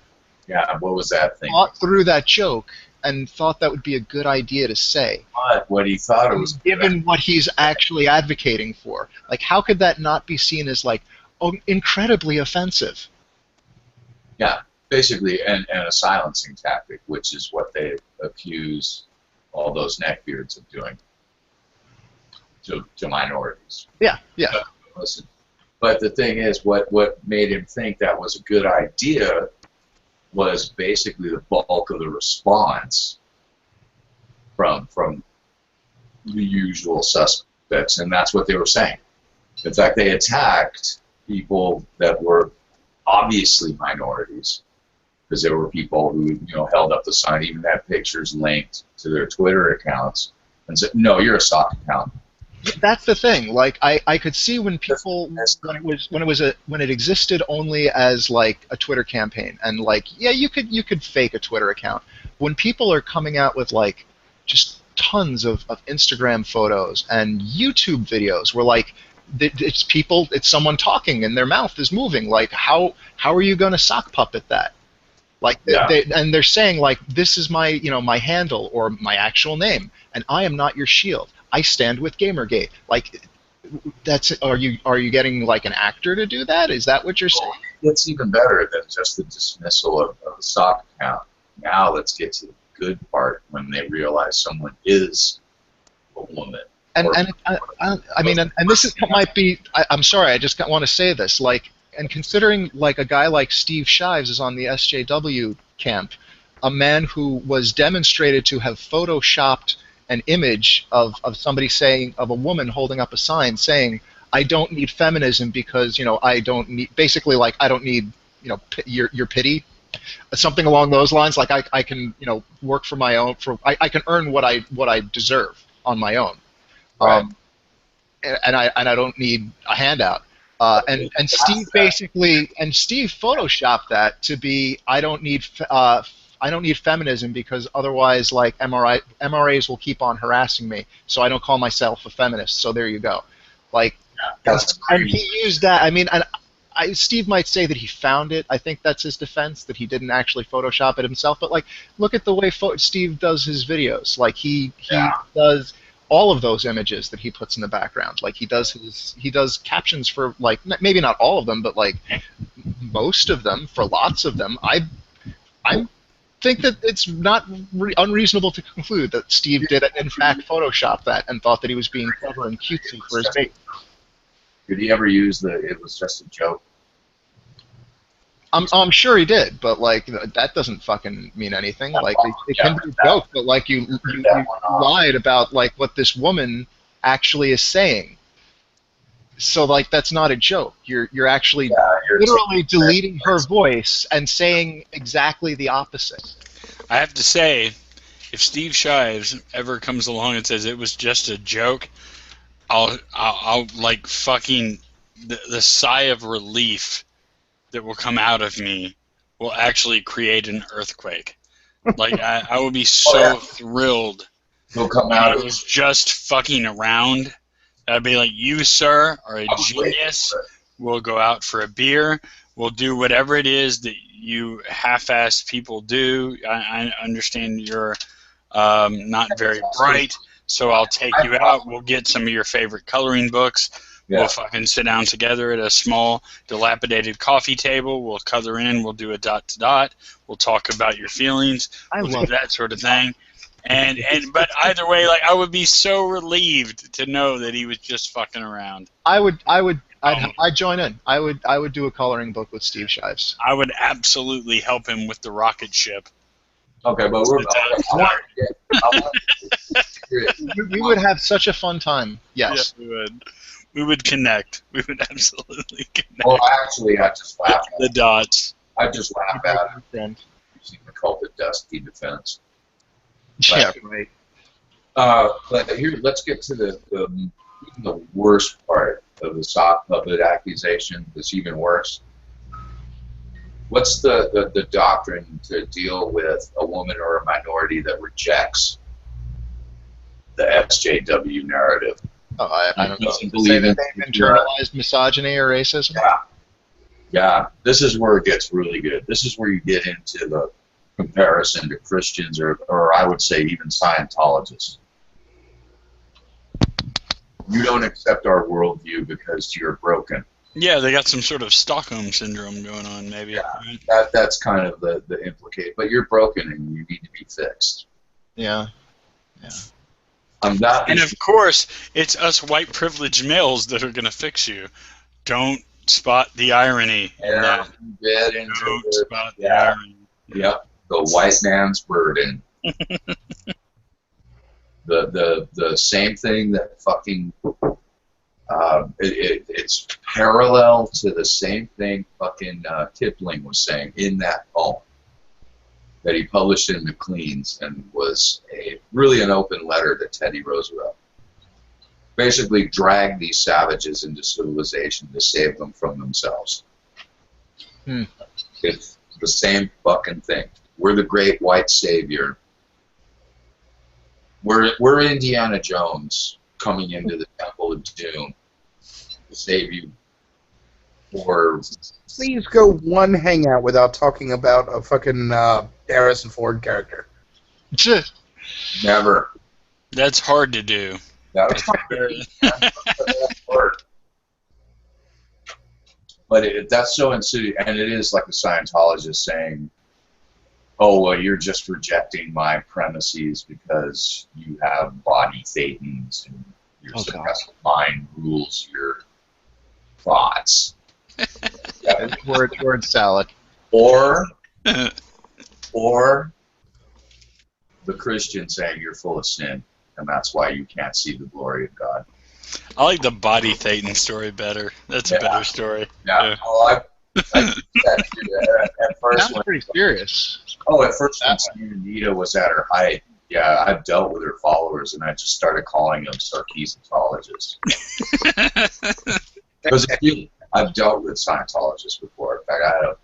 what was that thing? thought through that joke and thought that would be a good idea to say. But what he thought it was given what he's actually advocating for. Like, how could that not be seen as, like, incredibly offensive? Yeah, basically, and a silencing tactic, which is what they accuse all those neckbeards of doing to minorities. Yeah. But, listen, but the thing is, what made him think that was a good idea was basically the bulk of the response from the usual suspects, and that's what they were saying. In fact, they attacked people that were obviously minorities, because there were people who, you know, held up the sign, even had pictures linked to their Twitter accounts, and said, "No, you're a sock account." That's the thing. Like, I could see when people when it existed only as like a Twitter campaign, and like, yeah, you could fake a Twitter account. When people are coming out with like just tons of Instagram photos and YouTube videos where like it's someone talking and their mouth is moving, like how are you going to sock puppet that? Like, and they're saying, like, this is my, you know, my handle or my actual name, and I am not your shield. I stand with Gamergate. Like, are you getting like an actor to do that? Is that what you're saying? It's even better than just the dismissal of a sock account. Now let's get to the good part, when they realize someone is a woman. I mean, and this might be. I'm sorry, I just want to say this. Like, and considering like a guy like Steve Shives is on the SJW camp, a man who was demonstrated to have photoshopped an image of somebody saying, of a woman holding up a sign saying, "I don't need feminism because, you know, I don't need," basically like, I don't need, you know, your pity, something along those lines. Like, I can, you know, work for my own, I can earn what I deserve on my own. Right. And I don't need a handout. And Steve photoshopped that to be, I don't need feminism because otherwise, like, MRAs will keep on harassing me, so I don't call myself a feminist. So there you go. Like, and he used that. I mean, and Steve might say that he found it. I think that's his defense, that he didn't actually Photoshop it himself. But like, look at the way Steve does his videos. Like he does all of those images that he puts in the background. Like he does captions for like maybe not all of them, but like most of them, for lots of them. I think that it's not unreasonable to conclude that Steve did in fact Photoshop that and thought that he was being clever and cutesy for his bait. Did he ever use it was just a joke? I'm sure he did, but like that doesn't fucking mean anything. Like it can be a joke, but like you lied about like what this woman actually is saying. So like that's not a joke. You're actually literally deleting her voice and saying exactly the opposite. I have to say, if Steve Shives ever comes along and says it was just a joke, I'll like fucking the sigh of relief that will come out of me will actually create an earthquake. Like I will be so thrilled. He'll come out. It was just fucking around. I'd be like, you, sir, are a genius. We'll go out for a beer. We'll do whatever it is that you half-assed people do. I understand you're not very bright, so I'll take you out. We'll get some of your favorite coloring books. Yeah. We'll fucking sit down together at a small, dilapidated coffee table. We'll color in. We'll do a dot-to-dot. We'll talk about your feelings. We'll do that sort of thing. But either way, like I would be so relieved to know that he was just fucking around. I'd join in. I would do a coloring book with Steve Shives. I would absolutely help him with the rocket ship. Okay, but we would have such a fun time. Yes, we would. We would connect. We would absolutely connect. Well, actually, I just laugh at the dots. I just laugh at it. Using the culprit dusty defense. Yeah, right. But here, let's get to the worst part of the soft puppet accusation. That's even worse. What's the doctrine to deal with a woman or a minority that rejects the SJW narrative? Oh, I don't know. Say that they've internalized misogyny or racism? Yeah. This is where it gets really good. This is where you get into the comparison to Christians or I would say even Scientologists. You don't accept our worldview because you're broken. Yeah, they got some sort of Stockholm syndrome going on, maybe. Yeah, right? that's kind of the implicate. But you're broken and you need to be fixed. Yeah. I'm not. And of course, it's us white privileged males that are going to fix you. Don't spot the irony in that. Don't spot the irony. Yep, the white man's burden. The same thing that fucking. It's parallel to the same thing fucking Kipling was saying in that poem that he published in Maclean's and was really an open letter to Teddy Roosevelt. Basically dragged these savages into civilization to save them from themselves. It's the same fucking thing. We're the great white savior. We're Indiana Jones coming into the Temple of Doom to save you. Or please go one hangout without talking about a fucking Harrison Ford character. Never. That's hard to do. That's hard. But that's so insidious, and it is like a Scientologist saying, "Oh, well, you're just rejecting my premises because you have body thetans and your suppressive mind rules your thoughts." Word salad. Or the Christian saying you're full of sin, and that's why you can't see the glory of God. I like the body Thetan story better. That's a better story. Yeah. Well, I at first that's pretty serious. Oh, at first when Anita was at her height, yeah, I've dealt with her followers, and I just started calling them Sarkeesiologists. Because I've dealt with Scientologists before. In fact, I had a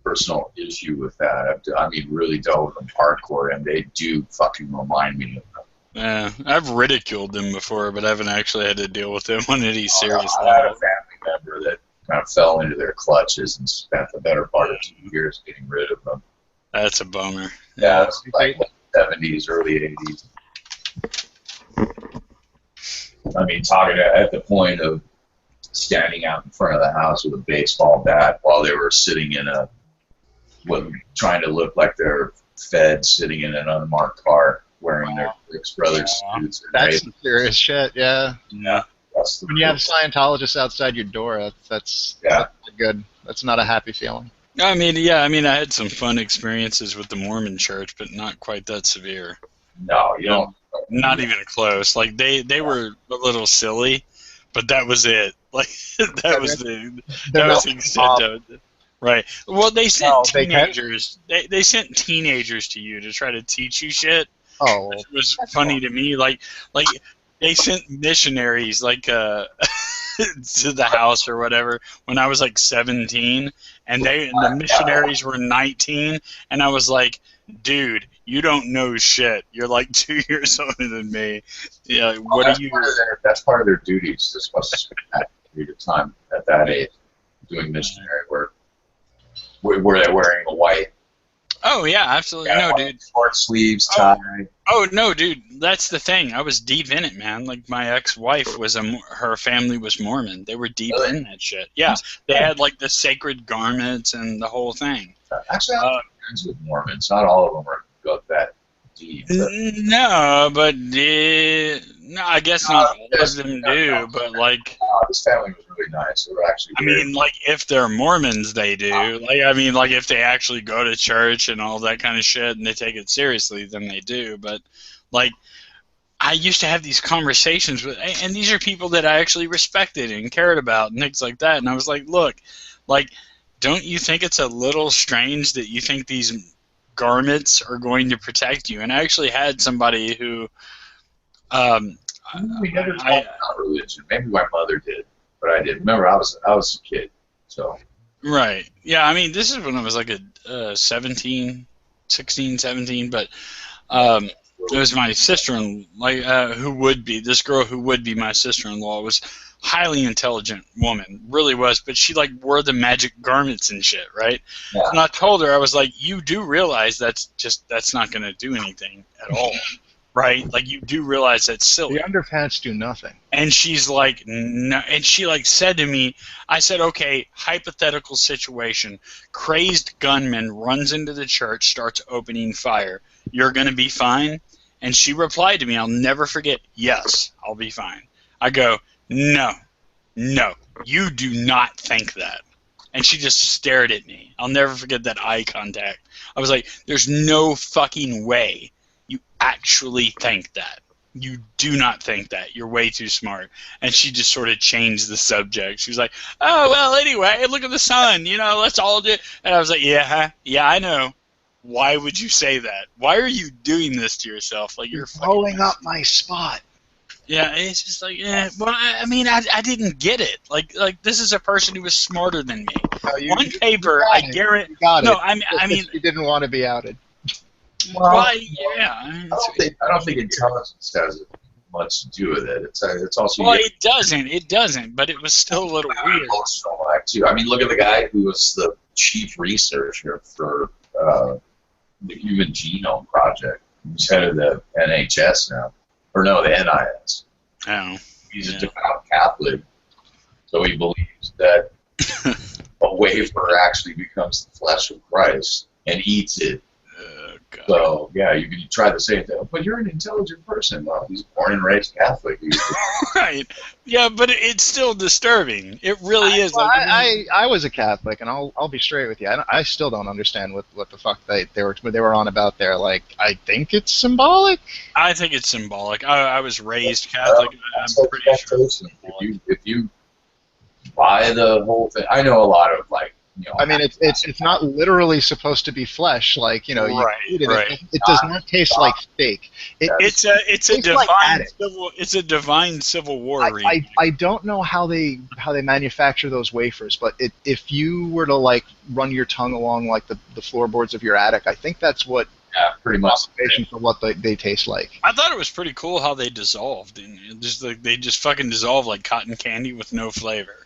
personal issue with that. I mean, really dealt with them hardcore, and they do fucking remind me of them. Yeah, I've ridiculed them before, but I haven't actually had to deal with them on any serious level. I had a family member that kind of fell into their clutches and spent the better part of 2 years getting rid of them. That's a bummer. Yeah, it's like late 70s, early 80s. I mean, talking at the point of standing out in front of the house with a baseball bat while they were sitting in trying to look like they're fed, sitting in an unmarked car wearing their Brooks Brothers suits. That's some serious shit, yeah. Yeah. When you have Scientologists outside your door, that's not good. That's not a happy feeling. I mean, I had some fun experiences with the Mormon Church, but not quite that severe. No, you don't. Not even close. Like they were a little silly, but that was it. Like that was the extent of it. Right. Well, they sent teenagers. They sent teenagers to you to try to teach you shit. Oh, Which was funny to me. Like they sent missionaries to the house or whatever when I was like 17, and the missionaries were 19, and I was like, dude, you don't know shit. You're like 2 years older than me. Yeah, what are you? That's part of their duties. They're supposed to spend that period of time at that age doing missionary work. Were they wearing a white? Oh yeah, absolutely. No, dude. Short sleeves, tie. Oh no, dude. That's the thing. I was deep in it, man. Like my ex-wife was her family was Mormon. They were deep in that shit. Yeah, they had like the sacred garments and the whole thing. Actually, I'm friends with Mormons. Not all of them are that deep. No, but no, I guess not all of them do. But like, this family was really nice. They were actually. I mean, like if they're Mormons, they do. Like, I mean, like if they actually go to church and all that kind of shit, and they take it seriously, then they do. But like, I used to have these conversations with, and these are people that I actually respected and cared about and things like that. And I was like, look, like, don't you think it's a little strange that you think these garments are going to protect you? And I actually had somebody who we never talked about religion. Maybe my mother did, but I didn't. Remember, I was a kid, so. Right. Yeah, I mean, this is when I was like a 16, 17, but it was my sister-in-law, this girl who would be my sister-in-law was highly intelligent woman, really was, but she like wore the magic garments and shit, right? Yeah. And I told her, I was like, you do realize that's not going to do anything at all, right? Like you do realize that's silly. The underpants do nothing. And she's like, no, and she like said to me, I said, okay, hypothetical situation, crazed gunman runs into the church, starts opening fire. You're going to be fine? And she replied to me, I'll never forget, yes, I'll be fine. I go, no, you do not think that. And she just stared at me. I'll never forget that eye contact. I was like, there's no fucking way you actually think that. You do not think that. You're way too smart. And she just sort of changed the subject. She was like, oh, well, anyway, look at the sun. Let's all do it. And I was like, yeah, I know. Why would you say that? Why are you doing this to yourself? Like you're blowing up my spot. Yeah, it's just like, well, I mean, I didn't get it. Like this is a person who was smarter than me. No, on paper, I guarantee. No, I mean, you didn't want to be outed. Well, yeah. I don't think intelligence has much to do with it. It's also. Well, it doesn't. It doesn't. But it was still a little weird. Too. I mean, look at the guy who was the chief researcher for the Human Genome Project. He's head of the NHS now. Or no, the NIS. Oh. He's a devout Catholic, so he believes that a wafer actually becomes the flesh of Christ and eats it. God. So, yeah, you can try the same thing. But you're an intelligent person. Well, he's born and raised Catholic. Right. Yeah, but it's still disturbing. It really is. Well, I was a Catholic, and I'll be straight with you. I still don't understand what the fuck they were on about there. Like, I think it's symbolic. I think it's symbolic. I was raised Catholic. I'm pretty sure it's symbolic. If you buy the whole thing, I know a lot of I mean, it's not literally supposed to be flesh, like right, you eat it. Right. It does not taste like steak. It's a divine civil war. I don't know how they manufacture those wafers, but if you were to like run your tongue along like the floorboards of your attic, I think that's what. Yeah, pretty much. For what they taste like. I thought it was pretty cool how they dissolved, and they just fucking dissolve like cotton candy with no flavor.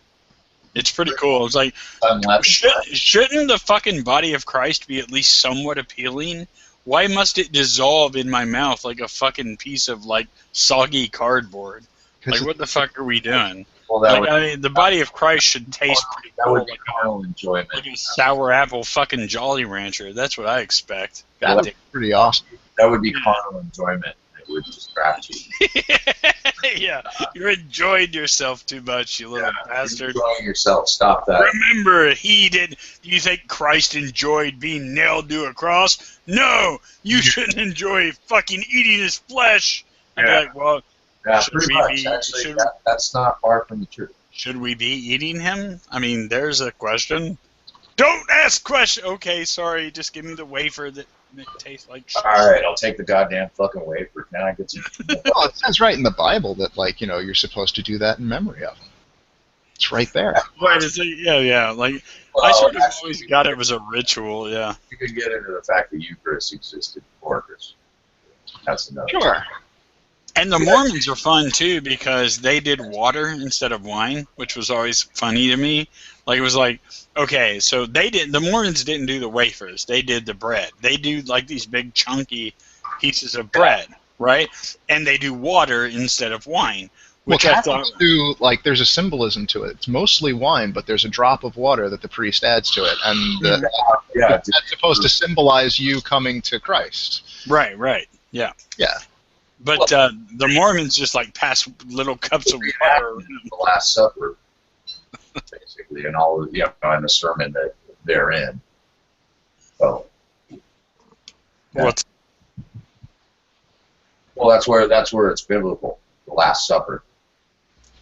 It's pretty cool. It's like, Unleavened. shouldn't the fucking body of Christ be at least somewhat appealing? Why must it dissolve in my mouth like a fucking piece of, like, soggy cardboard? Like, what the fuck are we doing? Well, that Like, would, I mean, the body of Christ should taste pretty that cool, would be like carnal enjoyment. a sour apple fucking Jolly Rancher. That's what I expect. Well, God damn. Pretty awesome. That would be carnal enjoyment. It would distract you. Yeah, you're enjoying yourself too much, you little bastard. You're enjoying yourself. Stop that. Remember, he did. Do you think Christ enjoyed being nailed to a cross? No, you shouldn't enjoy fucking eating his flesh. I'd be Yeah. like, well, Yeah, should pretty we much. be- Actually, should- that's not far from the truth. should we be eating him? I mean, there's a question. Don't ask question. Okay, sorry. Just give me the wafer that tastes like shit. All right, I'll take the goddamn fucking wafer. Can I get some? Well, it says right in the Bible that, like, you know, you're supposed to do that in memory of him. It's right there. Wait, is it, yeah. Like, Well, I sort of actually, always got it was a ritual, yeah. You can get into the fact that Eucharist existed before Christian. That's another. Sure. And the Mormons are fun, too, because they did water instead of wine, which was always funny to me. Like, it was like, okay, so the Mormons didn't do the wafers. They did the bread. They do, like, these big chunky pieces of bread, right? And they do water instead of wine, Well, which I Catholics thought... do, like, there's a symbolism to it. It's mostly wine, but there's a drop of water that the priest adds to it. And Yeah, that's supposed to symbolize you coming to Christ. Right, yeah. Yeah. But the Mormons just, like, pass little cups of water. the Last Supper, basically, and all of, and the sermon that they're in. So, What's well, that's where it's biblical. The Last Supper,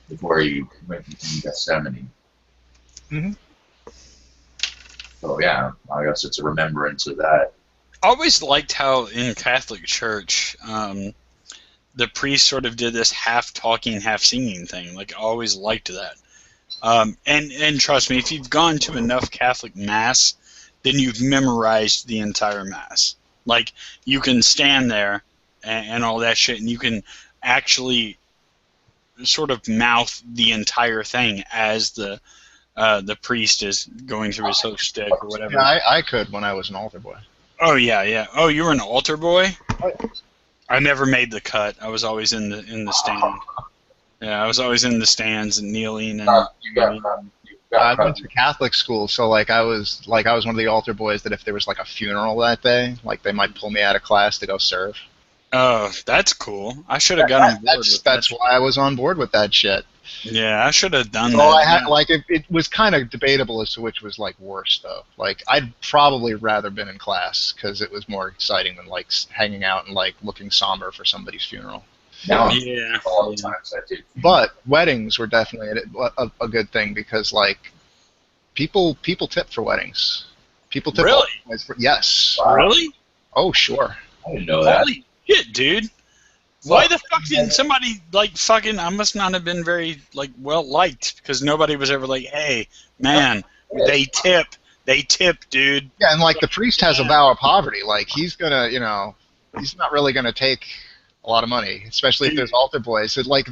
before you went in Gethsemane. Mhm. So yeah, I guess it's a remembrance of that. always liked how in Catholic Church, the priest sort of did this half talking, half singing thing. Like, I always liked that. And trust me, if you've gone to enough Catholic Mass, then you've memorized the entire Mass. Like, you can stand there and all that shit, and you can actually sort of mouth the entire thing as the priest is going through his host stick or whatever. Yeah, I could when I was an altar boy. Oh yeah. Oh, you were an altar boy? I never made the cut. I was always in the stand. Yeah, I was always in the stands and kneeling and. I went to Catholic school, so like I was one of the altar boys that if there was like a funeral that day, like they might pull me out of class to go serve. Oh, that's cool. I should have got on board. That's why I was on board with that shit. Yeah, I should have done that. Well, I had yeah. like it was kind of debatable as to which was like worse though. Like I'd probably rather been in class because it was more exciting than like hanging out and like looking somber for somebody's funeral. Now, Yeah. all the times I did. But weddings were definitely a good thing because like people tip for weddings. People tip. Really? Yes. Wow. Really? Oh sure. I didn't know that. Holy shit, dude. Why the fuck didn't somebody, like, fucking, I must not have been very, like, well-liked, because nobody was ever like, hey, man, they tip, dude. Yeah, and like the priest has a vow of poverty. Like he's gonna, he's not really gonna take a lot of money, especially if there's altar boys. So, like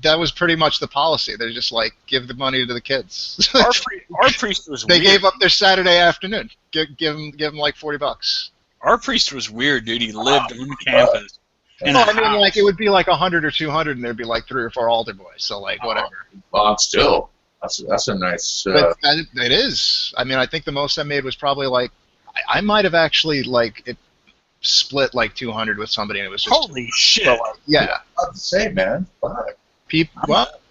that was pretty much the policy. They're just like give the money to the kids. Our priest was They weird. gave up their Saturday afternoon. Give them like $40. Our priest was weird, dude. He lived on campus. In No, a I mean house. like it would be like 100 or 200, and there'd be like 3 or 4 altar boys. So like whatever. Well, still, that's a nice. But it is. I mean, I think the most I made was probably like I might have actually like it split like 200 with somebody, and it was just Holy shit. so, like, yeah. Not the same, man. Fuck. People. What?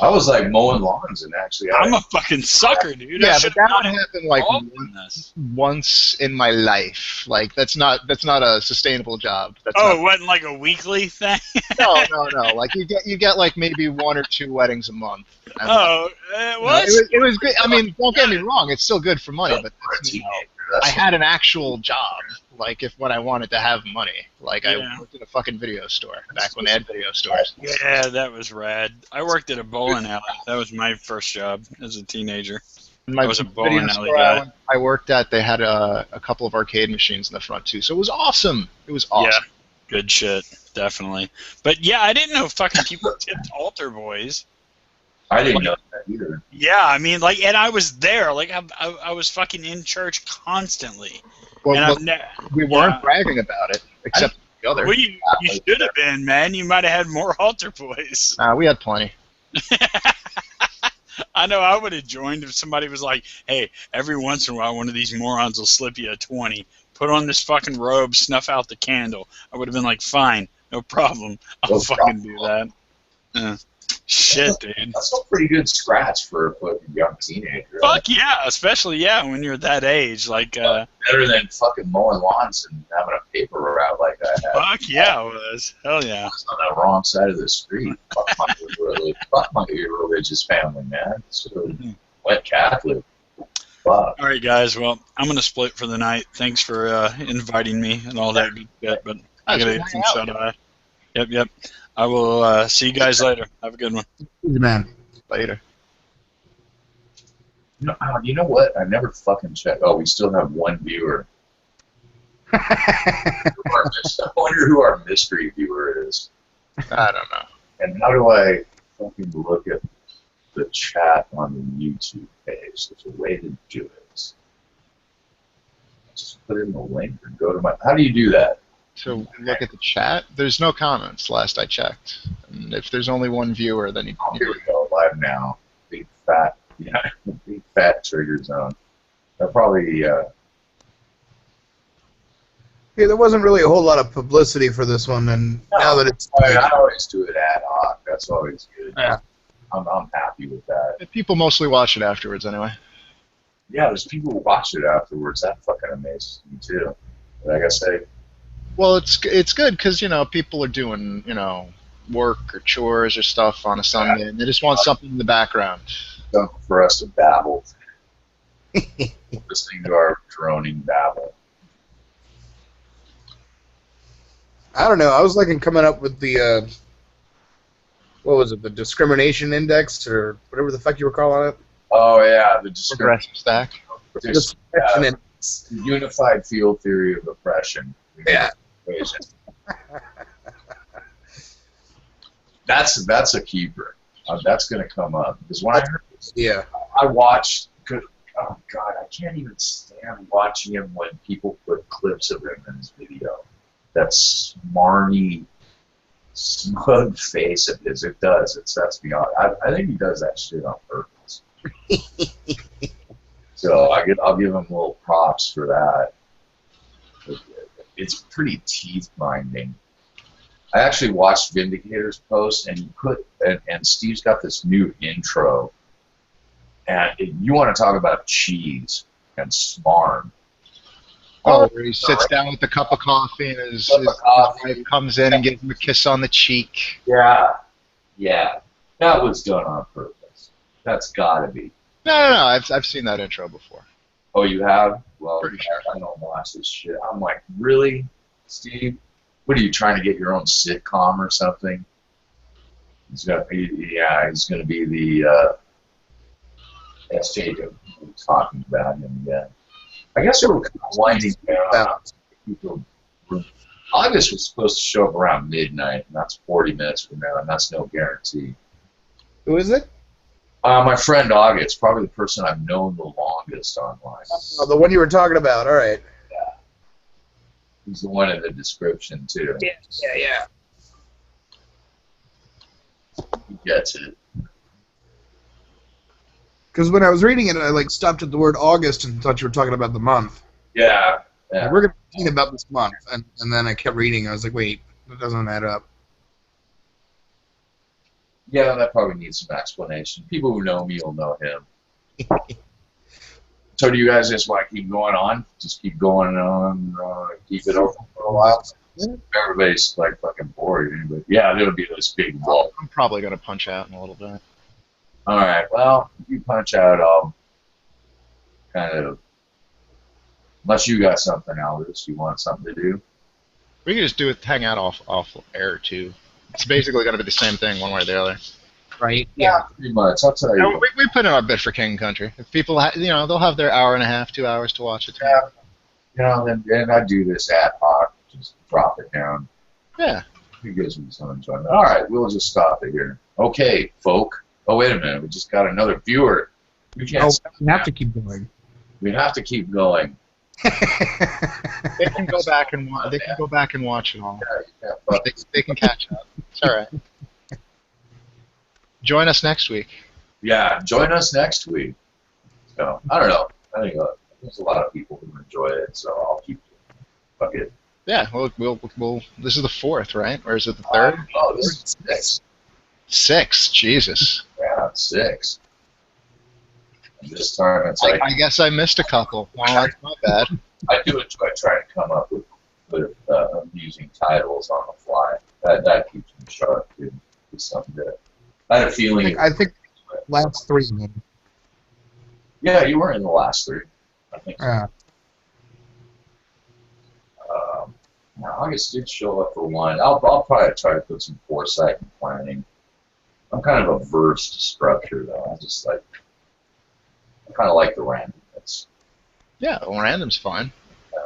I was like mowing lawns and actually. I'm a fucking sucker, dude. I Yeah, but should've that not would happen like involved in this. once in my life. Like that's not a sustainable job. That's Oh, it not, wasn't like a weekly thing? no. Like you get like maybe 1 or 2 weddings a month. And, Oh, it was? it was good. I mean, don't get me wrong. It's still good for money, but For a it's, teenager, I had an actual job. Like when I wanted to have money. Like Yeah. I worked in a fucking video store back when they had video stores. Yeah, that was rad. I worked at a bowling alley. That was my first job as a teenager. My I was a bowling video alley store guy. I worked at, they had a couple of arcade machines in the front too, so it was awesome. It was awesome. Yeah, good shit, definitely. But yeah, I didn't know fucking people tipped altar boys. I didn't know that either. Yeah, I mean, like, and I was there. Like, I was fucking in church constantly. Well, And we weren't bragging about it, except the other. Well, you should have been, man. You might have had more altar boys. We had plenty. I know I would have joined if somebody was like, hey, every once in a while one of these morons will slip you a 20. Put on this fucking robe, snuff out the candle. I would have been like, fine, no problem. I'll fucking do that. Shit, dude. That's a pretty good scratch for a fucking young teenager. Fuck yeah, especially, when you're that age. Like, better than fucking mowing lawns and having a paper route like I had. Fuck yeah, it was. Hell yeah. I was on the wrong side of the street. Fuck my religious family, man. So, went Catholic. Fuck. All right, guys. Well, I'm going to split for the night. Thanks for inviting me and all that good shit, but I got to get some shut-eye. Yep. I will see you guys later. Have a good one. Man. Later. You know what? I never fucking checked. Oh, we still have one viewer. I wonder who our mystery viewer is. I don't know. And how do I fucking look at the chat on the YouTube page? There's a way to do it. Just put in the link or go to my... How do you do that? To look at the chat, there's no comments last I checked. And if there's only one viewer, then Here we go, live now. Big fat trigger zone. They'll probably... Yeah, there wasn't really a whole lot of publicity for this one, and now that it's... I always do it ad hoc. That's always good. Yeah. I'm happy with that. People mostly watch it afterwards anyway. Yeah, there's people who watch it afterwards. That fucking amazes me, too. Like I say... Well, it's good because, people are doing, work or chores or stuff on a Sunday, and they just want something in the background. Something for us to babble. Listening to our droning babble. I don't know. I was liking coming up with the, what was it, the discrimination index, or whatever the fuck you were calling it? Oh, yeah, the Progressive stack. Discrimination index. Unified field theory of oppression. Yeah. That's a keeper. That's going to come up because when I heard this, I watched. Oh God, I can't even stand watching him when people put clips of him in his video. That smarmy, smug face of his. It does. It sets me off. I think he does that shit on purpose. So I'll give him little props for that. It's pretty teeth-grinding. I actually watched Vindicator's post, and and Steve's got this new intro, and you want to talk about cheese and smarm. Oh, where he sits down with a cup of coffee, and his wife comes in and gives him a kiss on the cheek. Yeah, that was done on purpose. That's gotta be. No, I've seen that intro before. Oh, you have? Well, Pretty sure. I don't watch this shit. I'm like, really, Steve? What are you trying to get your own sitcom or something? He's gonna be the SJ talking about him again. I guess they were kind of winding down. August was supposed to show up around midnight, and that's 40 minutes from now, and that's no guarantee. Who is it? My friend August, probably the person I've known the longest online. Oh, the one you were talking about. All right. Yeah. He's the one in the description, too. Yeah. He gets it. Because when I was reading it, I stopped at the word August and thought you were talking about the month. Yeah. We're going to be talking about this month, and then I kept reading. I was like, wait, that doesn't add up. Yeah, that probably needs some explanation. People who know me will know him. So do you guys just want to keep going on? Just keep going on, keep it open for a while? Yeah. Everybody's fucking bored. But yeah, there'll be this big wall. I'm probably going to punch out in a little bit. All right, well, if you punch out, I'll kind of... Unless you got something, Aldous, you want something to do? We can just do it, hang out off air, too. It's basically going to be the same thing one way or the other. Right? Yeah, pretty much. I'll tell you. We put in our bid for King Country. If people, they'll have their hour and a half, 2 hours to watch it. Yeah. Then I do this ad hoc, just drop it down. Yeah. It gives me some enjoyment. All right, we'll just stop it here. Okay, folk. Oh, wait a minute. We just got another viewer. We can't. Oh, stop we have now. to keep going. We have to keep going. They can go back and watch. They can go back and watch it all. Yeah, but They can catch up. It's all right. Join us next week. yeah, join us next week. So I don't know. I think there's a lot of people who enjoy it, so I'll keep doing it. Fuck it. Yeah, we'll. This is the 4th, right? Or is it the 3rd? Oh, this is 6. 6. Jesus. Yeah, 6. And this time it's like I guess I missed a couple. Well, that's not bad. I do enjoy trying to come up with amusing titles on the fly. That keeps me sharp too. It's something that I had a feeling. I think last 3. Maybe. Yeah, you were in the last 3. I think so. Yeah. Now, August did show up for 1. I'll probably try to put some foresight and planning. I'm kind of averse to structure, though. I kind of like the randomness. Yeah, well, random's fine.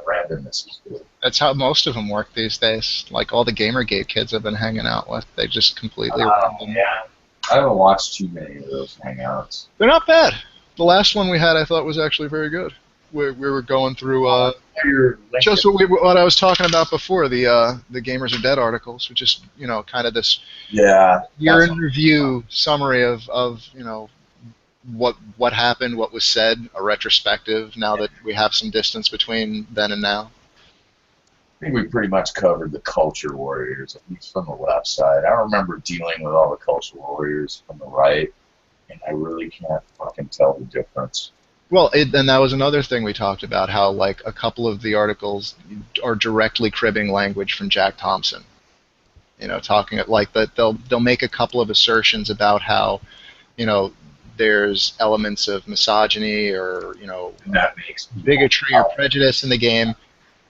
Randomness is good. That's how most of them work these days. Like all the Gamergate kids I've been hanging out with, they just completely random. Yeah. I haven't watched too many of those hangouts. They're not bad. The last one we had I thought was actually very good. We were going through just what I was talking about before, the Gamers Are Dead articles, which is, kind of this year in review summary of what happened, what was said, a retrospective now that we have some distance between then and now. I think we pretty much covered the culture warriors, at least from the left side. I remember dealing with all the culture warriors from the right, and I really can't fucking tell the difference. Well, and that was another thing we talked about, how like a couple of the articles are directly cribbing language from Jack Thompson. Talking like that, they'll make a couple of assertions about how, there's elements of misogyny or And that makes bigotry or prejudice in the game,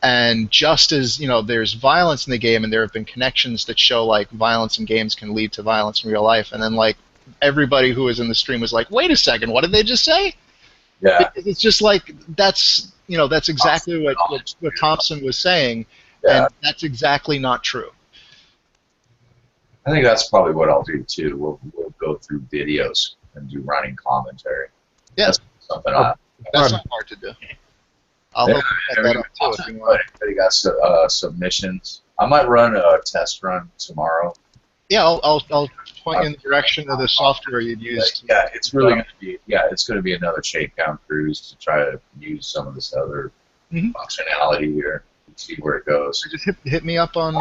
and just as there's violence in the game, and there have been connections that show like violence in games can lead to violence in real life, and then like everybody who was in the stream was like, wait a second, what did they just say? Yeah. It's just like that's exactly what Thompson was saying, and that's exactly not true. I think that's probably what I'll do too. We'll go through videos and do running commentary. Yeah. That's something That's not hard to do. I'll help you set that up too if you want. Anybody got submissions? I might run a test run tomorrow. Yeah, I'll point you in the direction of the software you'd use. Yeah, it's really going to be it's going to be another shakedown cruise to try to use some of this other functionality here and see where it goes. So just hit me up on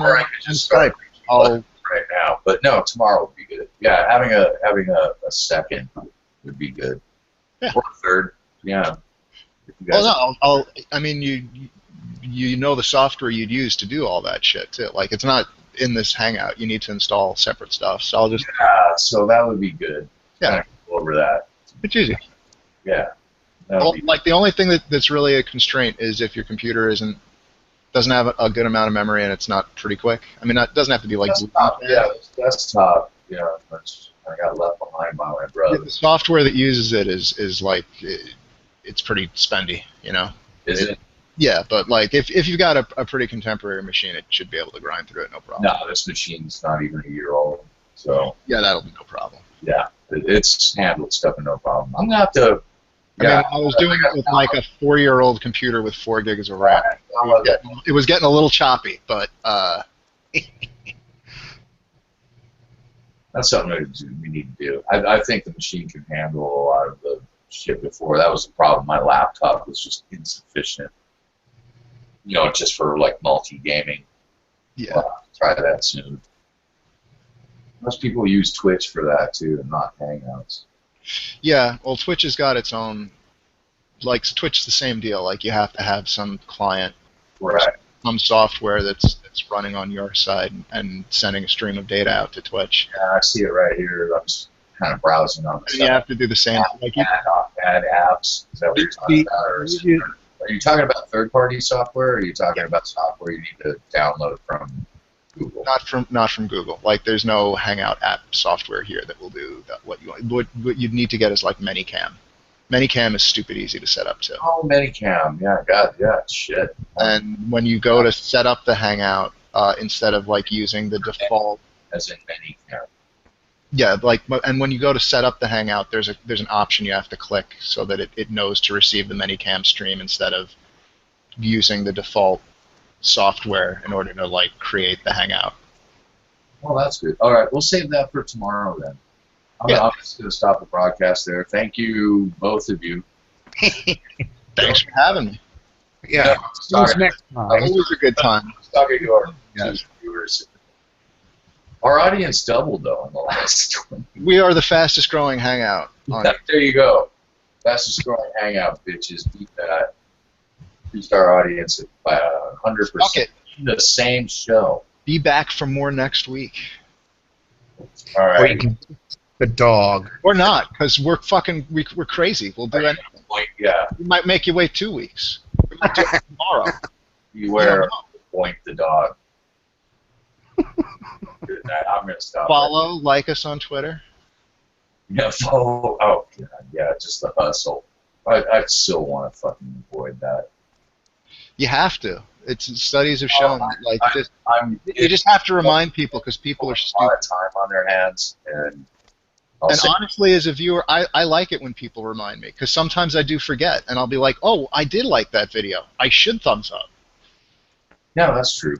Skype. I'll right now, but no, tomorrow would be good. Yeah, having a second would be good. Yeah. Or a third. Yeah. Well, no, I mean, you know the software you'd use to do all that shit too. Like, it's not in this Hangout. You need to install separate stuff. So I'll just. Yeah, so that would be good. Yeah. Kind of go over that. It's easy. Yeah. Well, like the only thing that's really a constraint is if your computer doesn't have a good amount of memory and it's not pretty quick. I mean, it doesn't have to be like desktop. Yeah, which I got left behind by my brother. The software that uses it is like it's pretty spendy, Is it? Yeah, but like if you've got a pretty contemporary machine, it should be able to grind through it, no problem. No, this machine's not even a year old, so yeah, that'll be no problem. Yeah, it's handled stuff and no problem. I'm gonna have to. I mean, I was doing it with like a 4-year-old computer with 4 gigs of RAM. It was getting a little choppy, but that's something we need to do. I think the machine can handle a lot of the shit before. That was the problem. My laptop was just insufficient. Just for like multi-gaming. Yeah. I'll try that soon. Most people use Twitch for that too, and not Hangouts. Yeah, well, Twitch has got its own. Like, Twitch's the same deal. Like, you have to have some client, right? Some software that's running on your side and sending a stream of data out to Twitch. Yeah, I see it right here. I'm just kind of browsing on the side. You have to do the same. Add apps. Is that what you're talking about? Or are you talking about third-party software, or are you talking about software you need to download from Google? Not from Google. Like, there's no Hangout app software here that will do that. What you'd need to get is like Manycam. Manycam is stupid easy to set up too. Oh, Manycam. Yeah, God, yeah, shit. And when you go to set up the Hangout, instead of like using the default, as in Manycam. Yeah, and when you go to set up the Hangout, there's an option you have to click so that it knows to receive the Minicam stream instead of using the default software in order to create the Hangout. Well, that's good. All right, we'll save that for tomorrow then. I'm just going to stop the broadcast there. Thank you, both of you. Thanks for having me. Yeah. Who's next time? Always a good time. Talking to our viewers. Our audience doubled though in the last 20. We are the fastest growing Hangout. There you go. Fastest growing Hangout, bitches. Beat that. Increased our audience by 100%. The same show. Be back for more next week. All right. Or you can the dog. Or not, because we're crazy. We'll do anything. Yeah. We might make you wait 2 weeks. We might do it tomorrow. Beware of Boink the dog. I'm going to stop. Follow, like us on Twitter. Yeah, follow. Oh, God, yeah, just the hustle. I still want to fucking avoid that. You have to. Studies have shown you just have to remind people because people are stupid. A lot of time on their hands, and honestly, as a viewer, I like it when people remind me because sometimes I do forget, and I'll be like, "Oh, I did like that video. I should thumbs up." Yeah, that's true.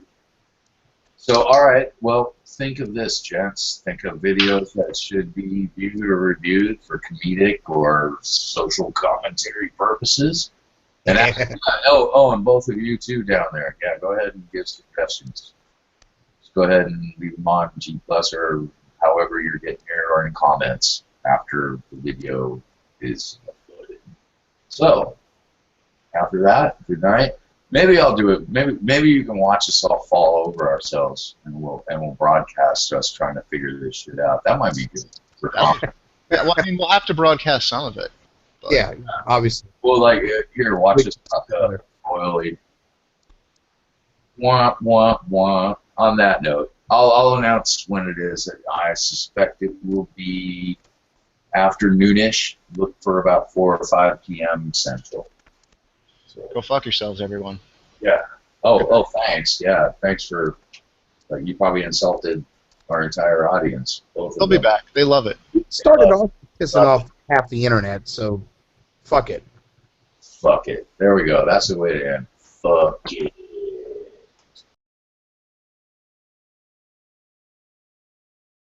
So, all right, well, think of this, gents. Think of videos that should be viewed or reviewed for comedic or social commentary purposes. And and both of you too down there. Yeah, go ahead and give suggestions. Just go ahead and leave them on G+ or however you're getting here, or in comments after the video is uploaded. So, after that, good night. Maybe I'll do it. Maybe you can watch us all fall over ourselves, and we'll broadcast us trying to figure this shit out. That might be good. Yeah, well, I mean, we'll have to broadcast some of it. But. Yeah, obviously. Well, here, watch us talk oily. Wah, wah, wah. On that note, I'll announce when it is. I suspect it will be afternoonish. Look for about 4 or 5 p.m. Central. So, go fuck yourselves, everyone. Yeah. Oh, thanks. Yeah, thanks for. You probably insulted our entire audience. They'll be back. They love it. It started off pissing off half the internet, so fuck it. Fuck it. There we go. That's the way to end. Fuck it.